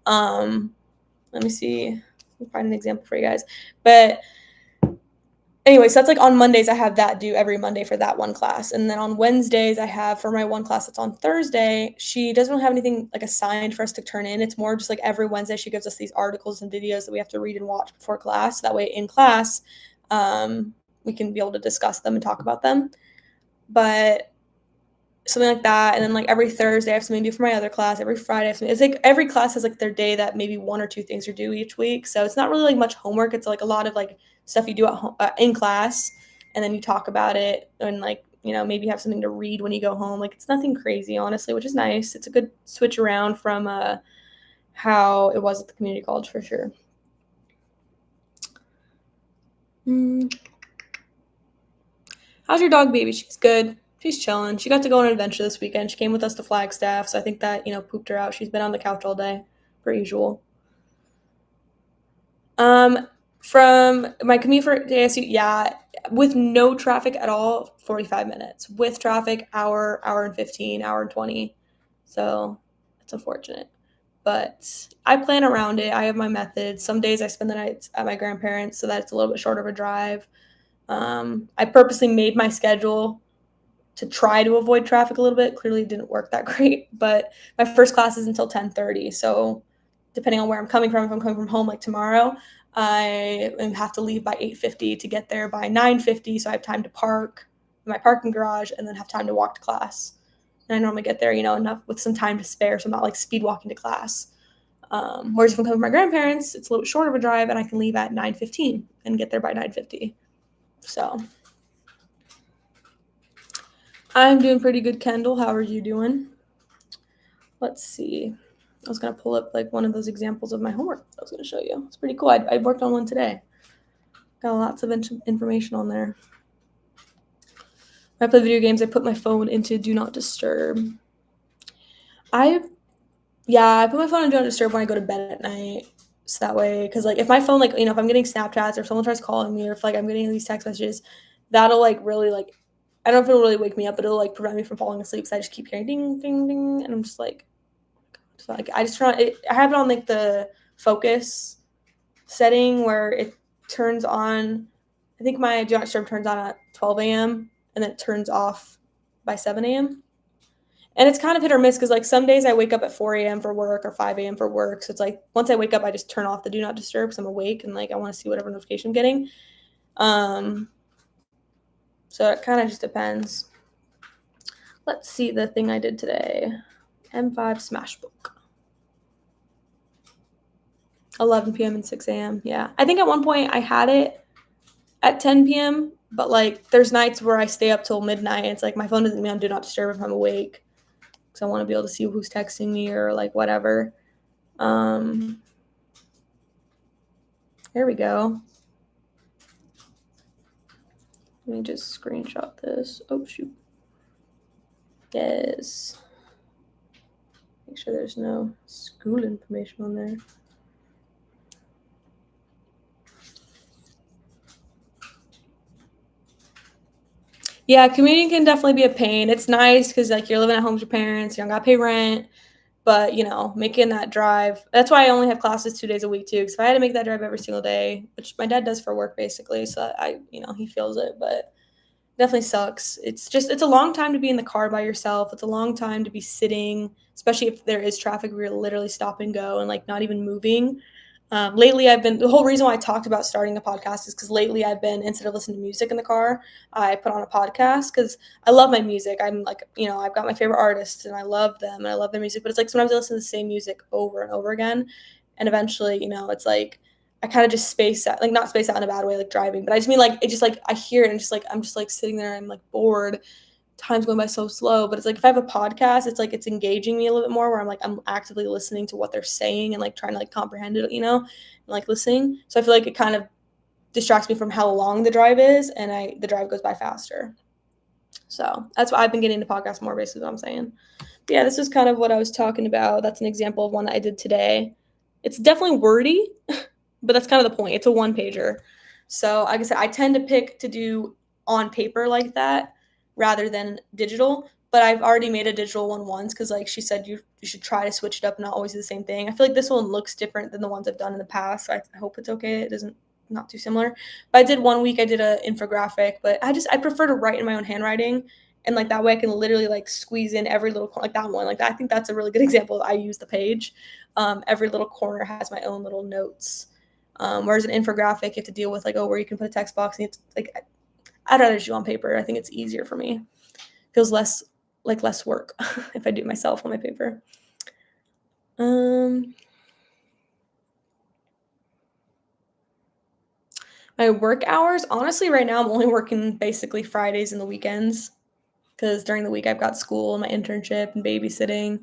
Let me see. I'll find an example for you guys. But anyway, so that's like on Mondays, I have that due every Monday for that one class. And then on Wednesdays, I have for my one class that's on Thursday, she doesn't really have anything like assigned for us to turn in. It's more just like every Wednesday, she gives us these articles and videos that we have to read and watch before class. That way in class, we can be able to discuss them and talk about them. But something like that. And then like every Thursday, I have something to do for my other class. Every Friday, I have something. It's like every class has like their day that maybe one or two things are due each week. So it's not really like much homework. It's like a lot of like stuff you do at home, in class, and then you talk about it and like maybe have something to read when you go home. Like it's nothing crazy, honestly, which is nice. It's a good switch around from how it was at the community college for sure. How's your dog, baby? She's good. She's chilling. She got to go on an adventure this weekend. She came with us to Flagstaff, so I think that pooped her out. She's been on the couch all day, per usual. From my commute for ASU, yeah, with no traffic at all, 45 minutes. With traffic, hour and 15, hour and 20. So it's unfortunate. But I plan around it. I have my methods. Some days I spend the nights at my grandparents, so that it's a little bit shorter of a drive. I purposely made my schedule to try to avoid traffic a little bit. Clearly didn't work that great, but my first class is until 10:30. So depending on where I'm coming from, if I'm coming from home like tomorrow, I have to leave by 8:50 to get there by 9:50. So I have time to park in my parking garage and then have time to walk to class. And I normally get there, enough with some time to spare. So I'm not like speed walking to class. Whereas if I'm coming with my grandparents, it's a little bit shorter of a drive and I can leave at 9:15 and get there by 9:50. So I'm doing pretty good, Kendall. How are you doing? Let's see. I was going to pull up like one of those examples of my homework I was going to show you. It's pretty cool. I worked on one today. Got lots of information on there. When I play video games, I put my phone into Do Not Disturb. I put my phone on Do Not Disturb when I go to bed at night. So that way, because like if my phone, like, if I'm getting Snapchats or if someone tries calling me or if like I'm getting these text messages, that'll like really like, I don't know if it'll really wake me up, but it'll like prevent me from falling asleep. So I just keep hearing ding, ding, ding. And I'm just like, I just try it. I have it on like the focus setting where it turns on. I think my Do Not Disturb turns on at 12 a.m. and then it turns off by 7 a.m. And it's kind of hit or miss because like some days I wake up at 4 a.m. for work or 5 a.m. for work. So it's like once I wake up, I just turn off the Do Not Disturb because I'm awake and like I want to see whatever notification I'm getting. So it kind of just depends. Let's see the thing I did today. M5 Smash Book. 11 p.m. and 6 a.m. Yeah. I think at one point I had it at 10 p.m., but like there's nights where I stay up till midnight. It's like my phone doesn't mean on Do Not Disturb if I'm awake because I want to be able to see who's texting me or like whatever. Here we go. Let me just screenshot this. Oh, shoot. Yes. Make sure there's no school information on there. Yeah, commuting can definitely be a pain. It's nice because like you're living at home with your parents, you don't gotta pay rent, but making that drive. That's why I only have classes 2 days a week too. Because if I had to make that drive every single day, which my dad does for work basically, so he feels it, but definitely sucks. It's a long time to be in the car by yourself. It's a long time to be sitting, especially if there is traffic where you're literally stop and go and like not even moving. Lately, the whole reason why I talked about starting a podcast is because lately I've been, instead of listening to music in the car, I put on a podcast because I love my music. I'm like, I've got my favorite artists and I love them and I love their music, but it's like sometimes I listen to the same music over and over again. And eventually, it's like, I kind of just space out, like not space out in a bad way, like driving, but I just mean like, it just like, I hear it and just like, I'm just like sitting there and I'm like bored. time's going by so slow. But it's like if I have a podcast, it's like it's engaging me a little bit more, where I'm actively listening to what they're saying and like trying to like comprehend it, and like listening. So I feel like it kind of distracts me from how long the drive is, and the drive goes by faster. So that's why I've been getting into podcasts more, basically what I'm saying. But yeah, this is kind of what I was talking about. That's an example of one that I did today. It's definitely wordy, but that's kind of the point. It's a one pager. So like I said, I tend to pick to do on paper like that rather than digital. But I've already made a digital one once because like she said, you should try to switch it up and not always do the same thing. I feel like this one looks different than the ones I've done in the past. So I hope it's okay. It doesn't not too similar. But I did one week, I did an infographic, but I prefer to write in my own handwriting. And like that way I can literally like squeeze in every little like that one. Like that, I think that's a really good example. I use the page. Every little corner has my own little notes. Whereas an infographic, you have to deal with like, oh, where you can put a text box. And it's like, I'd rather just do on paper. I think it's easier for me. Feels less work if I do it myself on my paper. My work hours, honestly, right now I'm only working basically Fridays and the weekends because during the week I've got school and my internship and babysitting.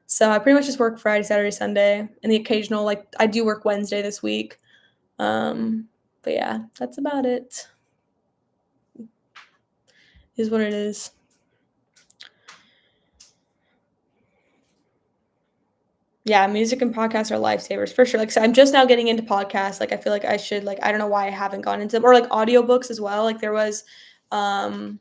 So I pretty much just work Friday, Saturday, Sunday, and the occasional like I do work Wednesday this week. But yeah, that's about it. Is what it is. Yeah, music and podcasts are lifesavers for sure. Like, so I'm just now getting into podcasts. Like, I feel like I should like I don't know why I haven't gone into them or like audiobooks as well. Like there was um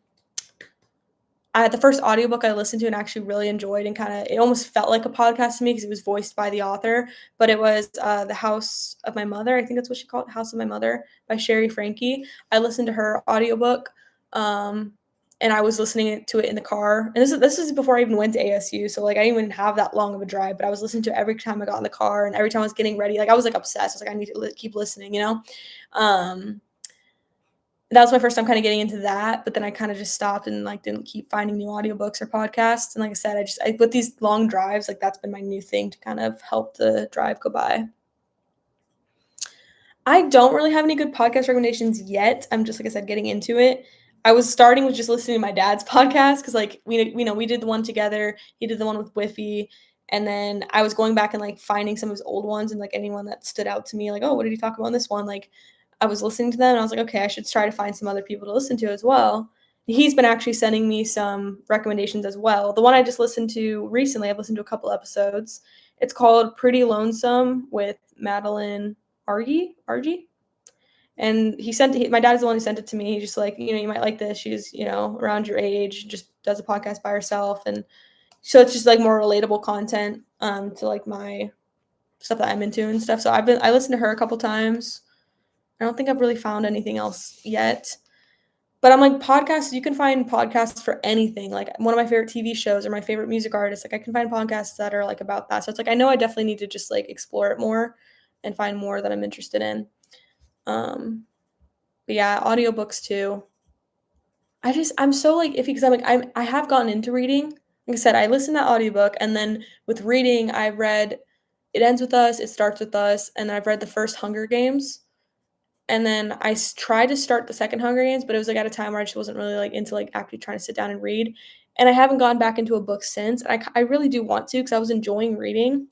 the first audiobook I listened to and actually really enjoyed and kind of it almost felt like a podcast to me because it was voiced by the author, but it was The House of My Mother. I think that's what she called it, House of My Mother by Sherry Frankie. I listened to her audiobook. And I was listening to it in the car. And this is before I even went to ASU. So like I didn't even have that long of a drive, but I was listening to it every time I got in the car and every time I was getting ready. Like I was like obsessed. I was like, I need to keep listening. Um, that was my first time kind of getting into that, but then I kind of just stopped and like didn't keep finding new audiobooks or podcasts. And like I said, with these long drives, like that's been my new thing to kind of help the drive go by. I don't really have any good podcast recommendations yet. I'm just like I said, getting into it. I was starting with just listening to my dad's podcast because like we did the one together. He did the one with Whiffy, and then I was going back and like finding some of his old ones and like anyone that stood out to me, like, oh, what did he talk about in this one? Like I was listening to them and I was like, okay, I should try to find some other people to listen to as well. He's been actually sending me some recommendations as well. The one I just listened to recently, I've listened to a couple episodes. It's called Pretty Lonesome with Madeline Argy. And my dad is the one who sent it to me. He's just like, you might like this. She's, around your age, just does a podcast by herself. And so it's just like more relatable content to like my stuff that I'm into and stuff. So I listened to her a couple times. I don't think I've really found anything else yet. But I'm like, podcasts, you can find podcasts for anything. Like one of my favorite TV shows or my favorite music artists, like I can find podcasts that are like about that. So it's like I know I definitely need to just like explore it more and find more that I'm interested in. But yeah, audiobooks too. I'm so like iffy because I have gotten into reading. Like I said, I listened to that audiobook and then with reading I read It Ends With Us, It Starts With Us, and then I've read the first Hunger Games. And then tried to start the second Hunger Games, but it was like at a time where I just wasn't really like into like actually trying to sit down and read. And I haven't gone back into a book since. And I really do want to because I was enjoying reading.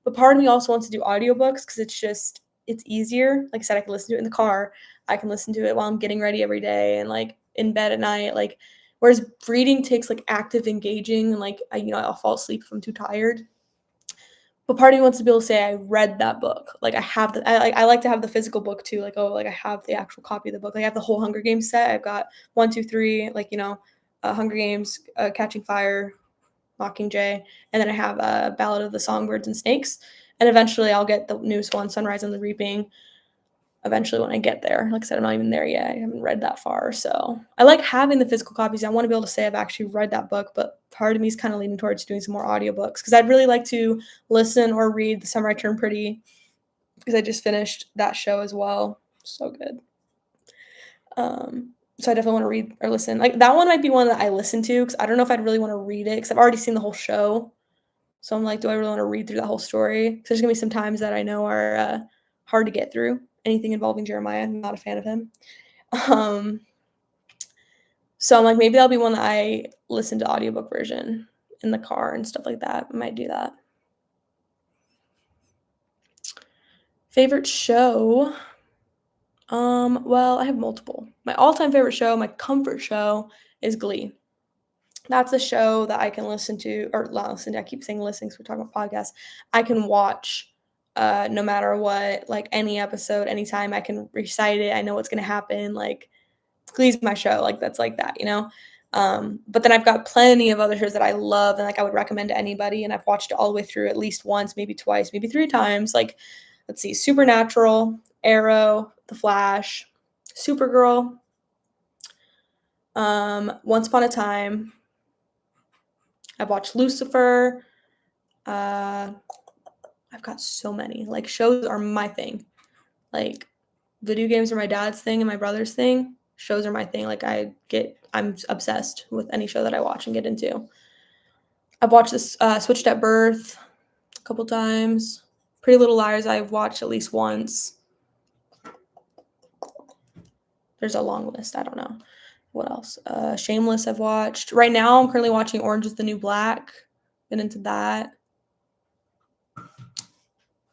But part of me also wants to do audiobooks because it's easier. Like I said, I can listen to it in the car. I can listen to it while I'm getting ready every day and like in bed at night. Like whereas reading takes like active engaging and like I'll fall asleep if I'm too tired. But part of me wants to be able to say I read that book. Like I like to have the physical book too. Like, oh, like I have the actual copy of the book. Like I have the whole Hunger Games set. I've got 1, 2, 3, like, Hunger Games, Catching Fire, Mockingjay, and then I have a Ballad of the Songbirds and Snakes. And eventually I'll get the newest one, Sunrise and the Reaping, eventually when I get there. Like I said, I'm not even there yet. I haven't read that far. So I like having the physical copies. I want to be able to say I've actually read that book, but part of me is kind of leaning towards doing some more audiobooks because I'd really like to listen or read The Summer I Turned Pretty because I just finished that show as well. So good. So I definitely want to read or listen. Like that one might be one that I listen to because I don't know if I'd really want to read it because I've already seen the whole show. So I'm like, do I really want to read through the whole story? Because there's gonna be some times that I know are hard to get through. Anything involving Jeremiah, I'm not a fan of him. Um, So I'm like, maybe that'll be one that I listen to audiobook version in the car and stuff like that. I might do that. Favorite show? Well, I have multiple. My all-time favorite show, my comfort show is Glee. That's a show that I can listen to or not listen to, I keep saying listen 'cause we're talking about podcasts. I can watch, no matter what, like, any episode, anytime. I can recite it, I know what's gonna happen, like, Glee's my show, like, that's like that, you know? But then I've got plenty of other shows that I love and, like, I would recommend to anybody, and I've watched it all the way through at least once, maybe twice, maybe 3 times, like, let's see, Supernatural, Arrow, The Flash, Supergirl, Once Upon a Time. I've watched Lucifer. Uh, I've got so many. Like, shows are my thing. Like, video games are my dad's thing and my brother's thing. Shows are my thing. Like, I'm obsessed with any show that I watch and get into. I've watched this Switched at Birth a couple times. Pretty Little Liars I've watched at least once. There's a long list. I don't know. What else? Shameless I've watched. Right now I'm currently watching Orange is the New Black. Been into that.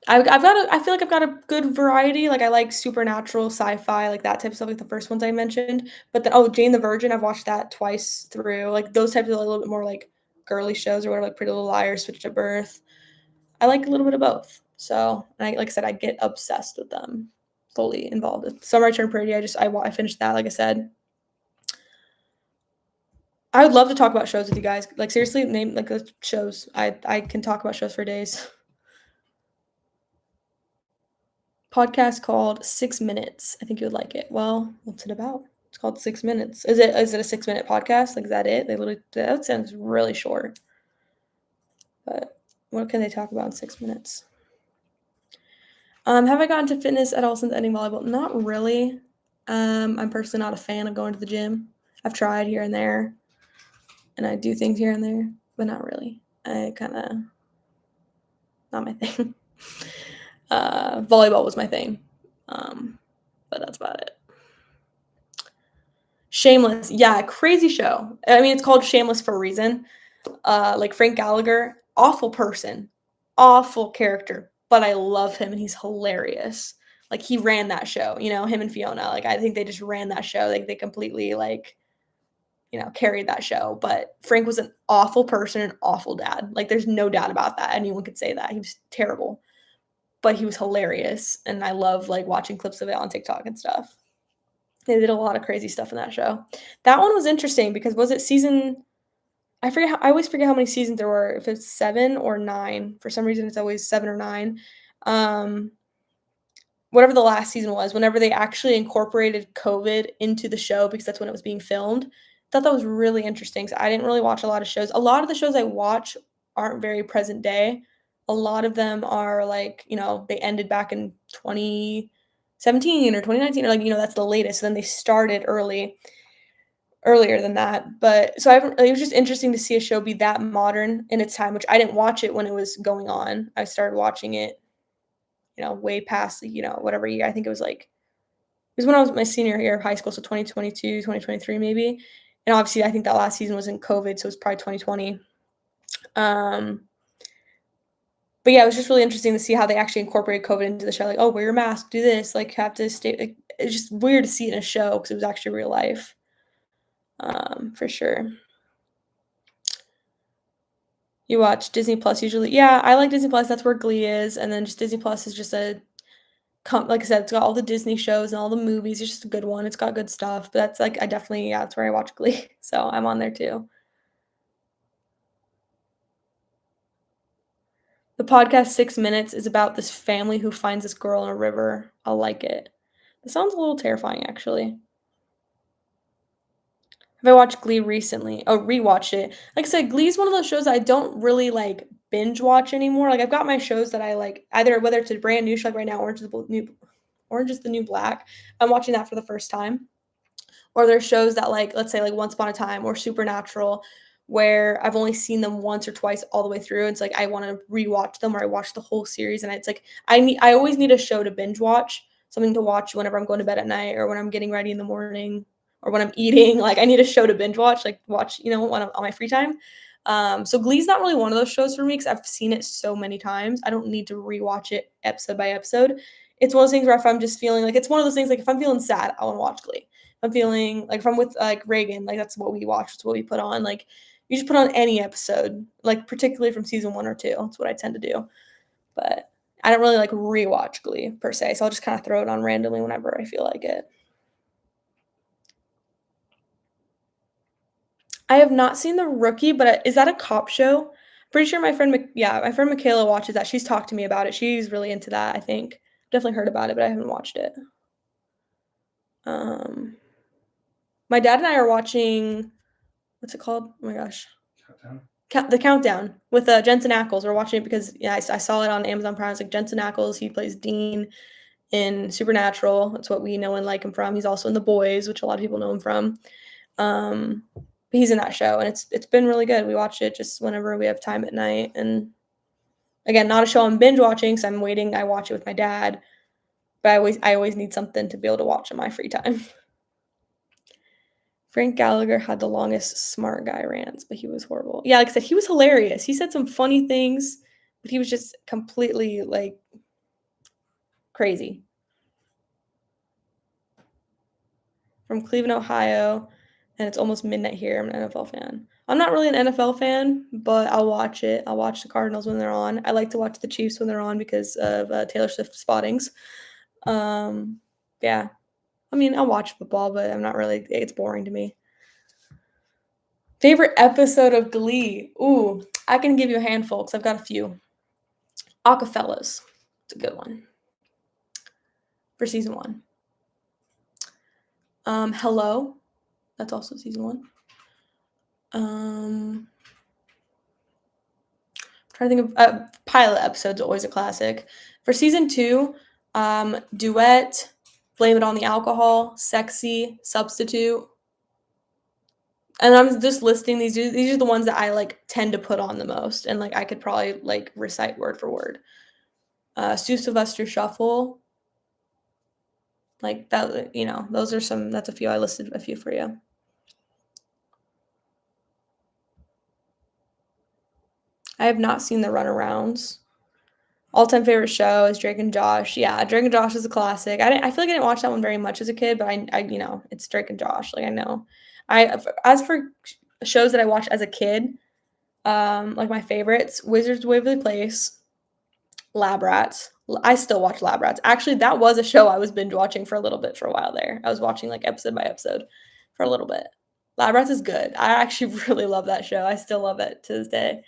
I feel like I've got a good variety. Like I like supernatural, sci-fi, like that type of stuff, like the first ones I mentioned. But then Jane the Virgin, I've watched that twice through. Like those types of a little bit more like girly shows or whatever, like Pretty Little Liars, Switched at Birth. I like a little bit of both. So, and like I said, I get obsessed with them. Fully involved. With Summer I Turned Pretty, I finished that, like I said. I would love to talk about shows with you guys. Like seriously, name like the shows. I can talk about shows for days. Podcast called 6 Minutes. I think you would like it. Well, what's it about? It's called 6 Minutes. Is it a 6-minute podcast? Like, is that it? That sounds really short. But what can they talk about in 6 minutes? Have I gotten to fitness at all since ending volleyball? Not really. I'm personally not a fan of going to the gym. I've tried here and there, and I do things here and there, but not really. I kind of not my thing. Volleyball was my thing, but that's about it. Shameless, yeah, crazy show. I mean, it's called Shameless for a reason. Like Frank Gallagher, awful person, awful character, but I love him and he's hilarious. Like he ran that show, him and Fiona. Like I think they just ran that show. Like they completely carried that show. But Frank was an awful person, an awful dad. Like there's no doubt about that. Anyone could say that. He was terrible. But he was hilarious. And I love like watching clips of it on TikTok and stuff. They did a lot of crazy stuff in that show. That one was interesting because was it season I always forget how many seasons there were, if it's 7 or 9. For some reason, it's always 7 or 9. Um, Whatever the last season was, whenever they actually incorporated COVID into the show because that's when it was being filmed, I thought that was really interesting. So I didn't really watch a lot of shows. A lot of the shows I watch aren't very present day. A lot of them are like, they ended back in 2017 or 2019 or like, that's the latest. So then they started earlier than that, but so it was just interesting to see a show be that modern in its time, which I didn't watch it when it was going on. I started watching it, way past, whatever year. I think it was when I was my senior year of high school, so 2022, 2023 maybe. And obviously, I think that last season was in COVID, so it was probably 2020. But yeah, it was just really interesting to see how they actually incorporated COVID into the show. Like, oh, wear your mask, do this, like, have to stay. Like, it's just weird to see it in a show because it was actually real life, for sure. You watch Disney Plus usually? Yeah, I like Disney Plus, that's where Glee is, and then just Disney Plus is just like I said, it's got all the Disney shows and all the movies, it's just a good one, it's got good stuff, but that's, like, that's where I watch Glee, so I'm on there too. The podcast 6 Minutes is about this family who finds this girl in a river. I'll like it. It sounds a little terrifying, actually. Have I watched Glee recently? Oh, rewatched it. Like I said, Glee's one of those shows I don't really, like, binge watch anymore. Like, I've got my shows that I like, either whether it's a brand new show, like right now, Orange is the New Black. I'm watching that for the first time. Or there's shows that, like, let's say, like, Once Upon a Time or Supernatural, where I've only seen them once or twice all the way through. It's like I wanna rewatch them or I watch the whole series, and it's like I always need a show to binge watch, something to watch whenever I'm going to bed at night or when I'm getting ready in the morning or when I'm eating. Like I need a show to binge watch, like watch, when I'm on my free time. So Glee's not really one of those shows for me because I've seen it so many times. I don't need to rewatch it episode by episode. It's one of those things where if I'm just feeling like it's one of those things like if I'm feeling sad, I want to watch Glee. If I'm feeling like if I'm with like Reagan, like that's what we watch, it's what we put on. Like you just put on any episode, like particularly from season 1 or 2. That's what I tend to do. But I don't really like rewatch Glee per se, so I'll just kind of throw it on randomly whenever I feel like it. I have not seen The Rookie, but is that a cop show? Pretty sure my friend Michaela watches that. She's talked to me about it. She's really into that, I think. Definitely heard about it, but I haven't watched it. Um, my dad and I are watching, what's it called? Oh my gosh. Countdown. The Countdown with Jensen Ackles. We're watching it because I saw it on Amazon Prime. It's like Jensen Ackles. He plays Dean in Supernatural. That's what we know and like him from. He's also in The Boys, which a lot of people know him from. He's in that show, and it's been really good. We watch it just whenever we have time at night. And again, not a show I'm binge watching, so I'm waiting. I watch it with my dad, but I always need something to be able to watch in my free time. Frank Gallagher had the longest smart guy rants, but he was horrible. Yeah, like I said, he was hilarious. He said some funny things, but he was just completely like crazy. From Cleveland, Ohio, and it's almost midnight here. I'm an NFL fan. I'm not really an NFL fan, but I'll watch it. I'll watch the Cardinals when they're on. I like to watch the Chiefs when they're on because of Taylor Swift spottings. Yeah. I mean, I'll watch football, but I'm not really, it's boring to me. Favorite episode of Glee? Ooh, I can give you a handful because I've got a few. Acapellas. It's a good one. For season 1. Hello. That's also season 1. Trying to think of pilot episodes, always a classic. For season 2, Duet, Blame It on the Alcohol, Sexy, Substitute. And I'm just listing these. These are the ones that I like tend to put on the most, and like I could probably like recite word for word. Sue Sylvester Shuffle, like that. Those are some. That's a few. I listed a few for you. I have not seen the Runarounds. All-time favorite show is Drake and Josh. Yeah, Drake and Josh is a classic. I feel like I didn't watch that one very much as a kid, but I it's Drake and Josh. Like I know. As for shows that I watched as a kid, like my favorites, Wizards of Waverly Place, Lab Rats. I still watch Lab Rats. Actually, that was a show I was binge watching for a little bit for a while there. I was watching like episode by episode for a little bit. Lab Rats is good. I actually really love that show. I still love it to this day.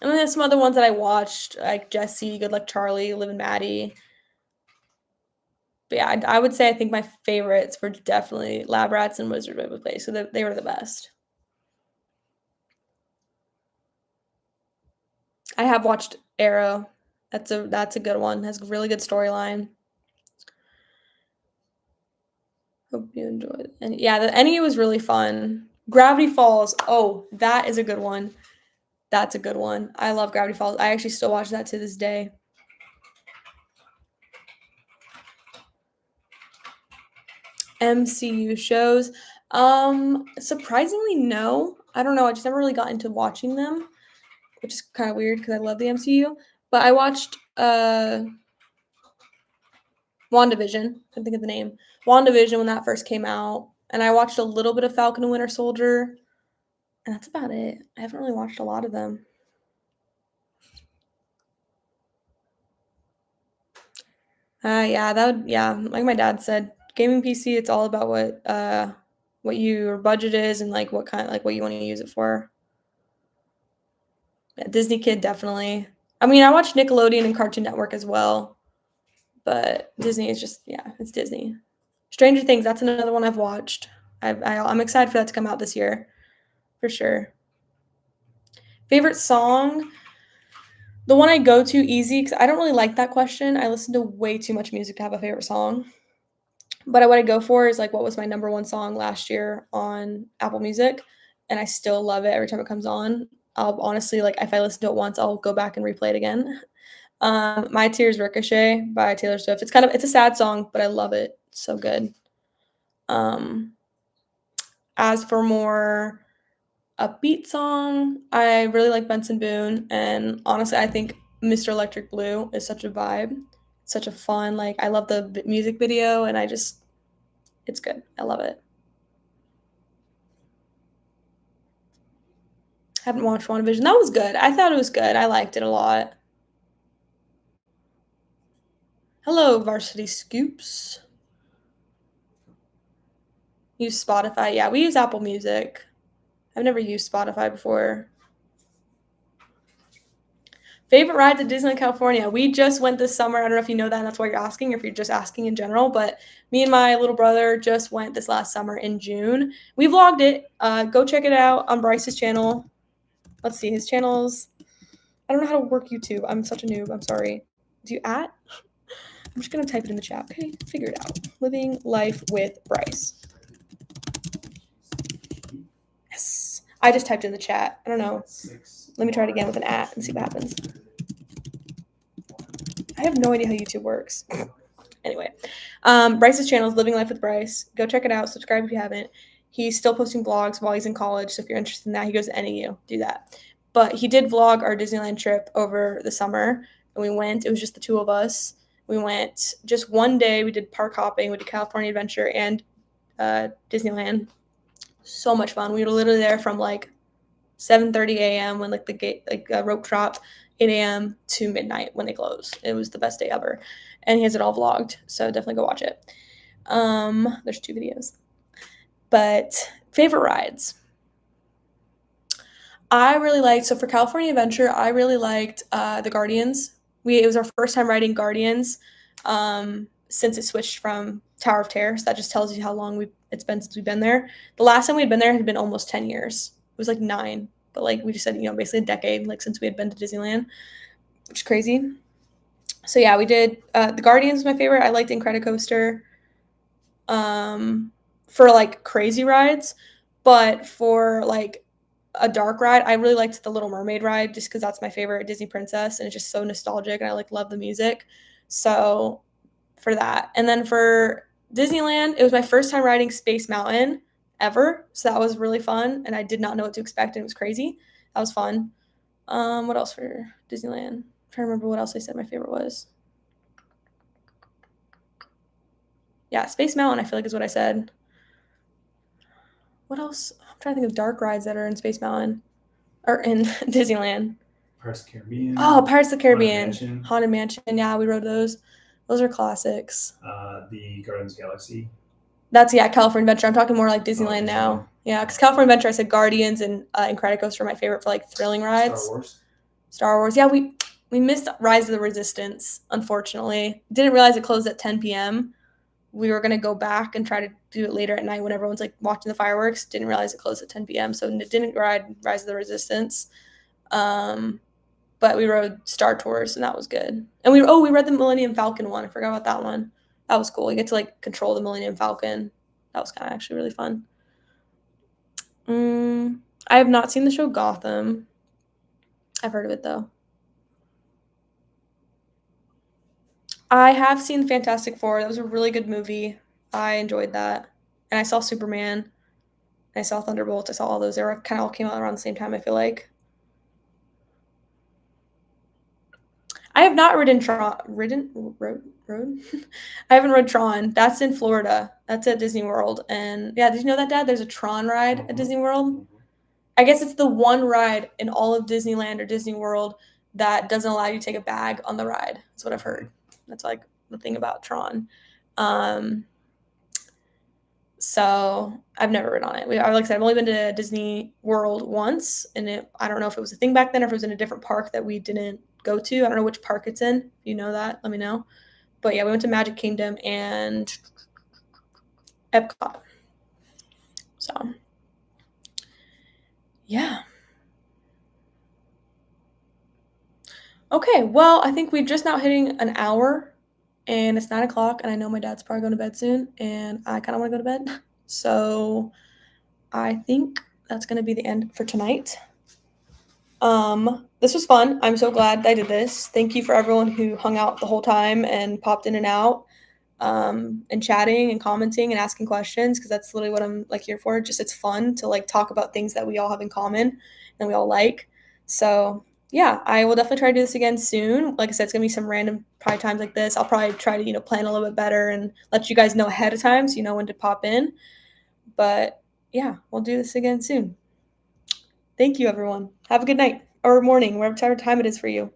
And then there's some other ones that I watched, like Jessie, Good Luck Charlie, Liv and Maddie. But yeah, I would say I think my favorites were definitely Lab Rats and Wizard of Waverly Place. So they were the best. I have watched Arrow. That's a good one. Has a really good storyline. Hope you enjoyed it. And yeah, the ending was really fun. Gravity Falls. Oh, that is a good one. That's a good one. I love Gravity Falls. I actually still watch that to this day. MCU shows. Surprisingly, no. I don't know. I just never really got into watching them, which is kind of weird because I love the MCU. But I watched WandaVision. I can't think of the name. WandaVision when that first came out, and I watched a little bit of Falcon and Winter Soldier, and that's about it. I haven't really watched a lot of them. Yeah, like my dad said, gaming PC, it's all about what your budget is and like what you want to use it for. Yeah, Disney Kid, definitely. I mean, I watch Nickelodeon and Cartoon Network as well, but Disney is just, yeah, it's Disney. Stranger Things, that's another one I've watched. I'm excited for that to come out this year, for sure. Favorite song? The one I go to easy, because I don't really like that question. I listen to way too much music to have a favorite song. But what I go for is like what was my number one song last year on Apple Music, and I still love it every time it comes on. I'll honestly, like, if I listen to it once, I'll go back and replay it again. My Tears Ricochet by Taylor Swift. It's a sad song, but I love it. It's so good. As for more upbeat song, I really like Benson Boone, and honestly, I think Mr. Electric Blue is such a vibe. Such a fun, like, I love the music video, and it's good. I love it. Haven't watched WandaVision. That was good. I thought it was good. I liked it a lot. Hello, Varsity Scoops. Use Spotify. Yeah, we use Apple Music. I've never used Spotify before. Favorite ride to Disneyland, California? We just went this summer. I don't know if you know that, and that's why you're asking, or if you're just asking in general. But me and my little brother just went this last summer in June. We vlogged it. Go check it out on Bryce's channel. Let's see his channels. I don't know how to work YouTube. I'm such a noob. I'm sorry. Do you at? I'm just gonna type it in the chat. Okay, figure it out. Living life with Bryce. Yes. I just typed in the chat. I don't know. Let me try it again with an at and see what happens. I have no idea how YouTube works. Anyway, Bryce's channel is Living Life with Bryce. Go check it out. Subscribe if you haven't. He's still posting vlogs while he's in college, so if you're interested in that, he goes to NAU. Do that. But he did vlog our Disneyland trip over the summer, and we went. It was just the two of us. We went just one day. We did park hopping. We did California Adventure and Disneyland. So much fun. We were literally there from like 7:30 a.m. when like the gate rope dropped, 8 a.m. to midnight when they closed. It was the best day ever, and he has it all vlogged, so definitely go watch it. There's 2 videos. But favorite rides, I really liked. So for California Adventure, I really liked the Guardians. It was our first time riding Guardians since it switched from Tower of Terror. So that just tells you how long it's been since we've been there. The last time we had been there had been almost 10 years. It was like 9, but like we just said, basically a decade, like since we had been to Disneyland, which is crazy. So yeah, we did the Guardians was my favorite. I liked Incredicoaster for like crazy rides, but for like a dark ride, I really liked the Little Mermaid ride just because that's my favorite Disney princess, and it's just so nostalgic, and I like love the music. So for that, and then for Disneyland, it was my first time riding Space Mountain ever, so that was really fun, and I did not know what to expect, and it was crazy. That was fun. What else for Disneyland? I'm trying to remember what else I said my favorite was. Yeah, Space Mountain, I feel like is what I said. What else? I'm trying to think of dark rides that are in Space Mountain or in Disneyland. Pirates of the Caribbean. Oh, Pirates of the Caribbean. Haunted Haunted Mansion. Yeah, we rode those. Those are classics. The Guardians Galaxy. That's, yeah, California Adventure. I'm talking more like Disneyland Disneyland. now. Yeah, because California Adventure, I said Guardians and Incredicoaster are my favorite for like thrilling rides. Star Wars. Star Wars. Yeah, we missed Rise of the Resistance, unfortunately. Didn't realize it closed at 10 p.m. We were going to go back and try to do it later at night when everyone's like watching the fireworks. Didn't realize it closed at 10 p.m. So didn't ride Rise of the Resistance. But we rode Star Tours, and that was good. And we read the Millennium Falcon one. I forgot about that one. That was cool. You get to like control the Millennium Falcon. That was kind of actually really fun. I have not seen the show Gotham. I've heard of it though. I have seen Fantastic Four. That was a really good movie. I enjoyed that. And I saw Superman. I saw Thunderbolts. I saw all those. They were kind of all came out around the same time, I feel like. I have not ridden Tron. I haven't rode Tron. That's in Florida. That's at Disney World. And yeah, did you know that, Dad? There's a Tron ride at Disney World. I guess it's the one ride in all of Disneyland or Disney World that doesn't allow you to take a bag on the ride. That's what I've heard. That's like the thing about Tron. So I've never ridden on it. Like I said, I've only been to Disney World once, and I don't know if it was a thing back then or if it was in a different park that we didn't go to. I don't know which park it's in. If you know that, let me know. But yeah, we went to Magic Kingdom and Epcot. So yeah. Okay, well, I think we're just now hitting an hour, and it's 9 o'clock, and I know my dad's probably going to bed soon, and I kind of want to go to bed. So I think that's going to be the end for tonight. This was fun. I'm so glad I did this. Thank you for everyone who hung out the whole time and popped in and out. and chatting and commenting and asking questions because that's literally what I'm like here for. Just it's fun to like talk about things that we all have in common and we all like. So yeah, I will definitely try to do this again soon. Like I said, it's gonna be some random probably times like this. I'll probably try to plan a little bit better and let you guys know ahead of time so you know when to pop in. But yeah, we'll do this again soon. Thank you, everyone. Have a good night or morning, whatever time it is for you.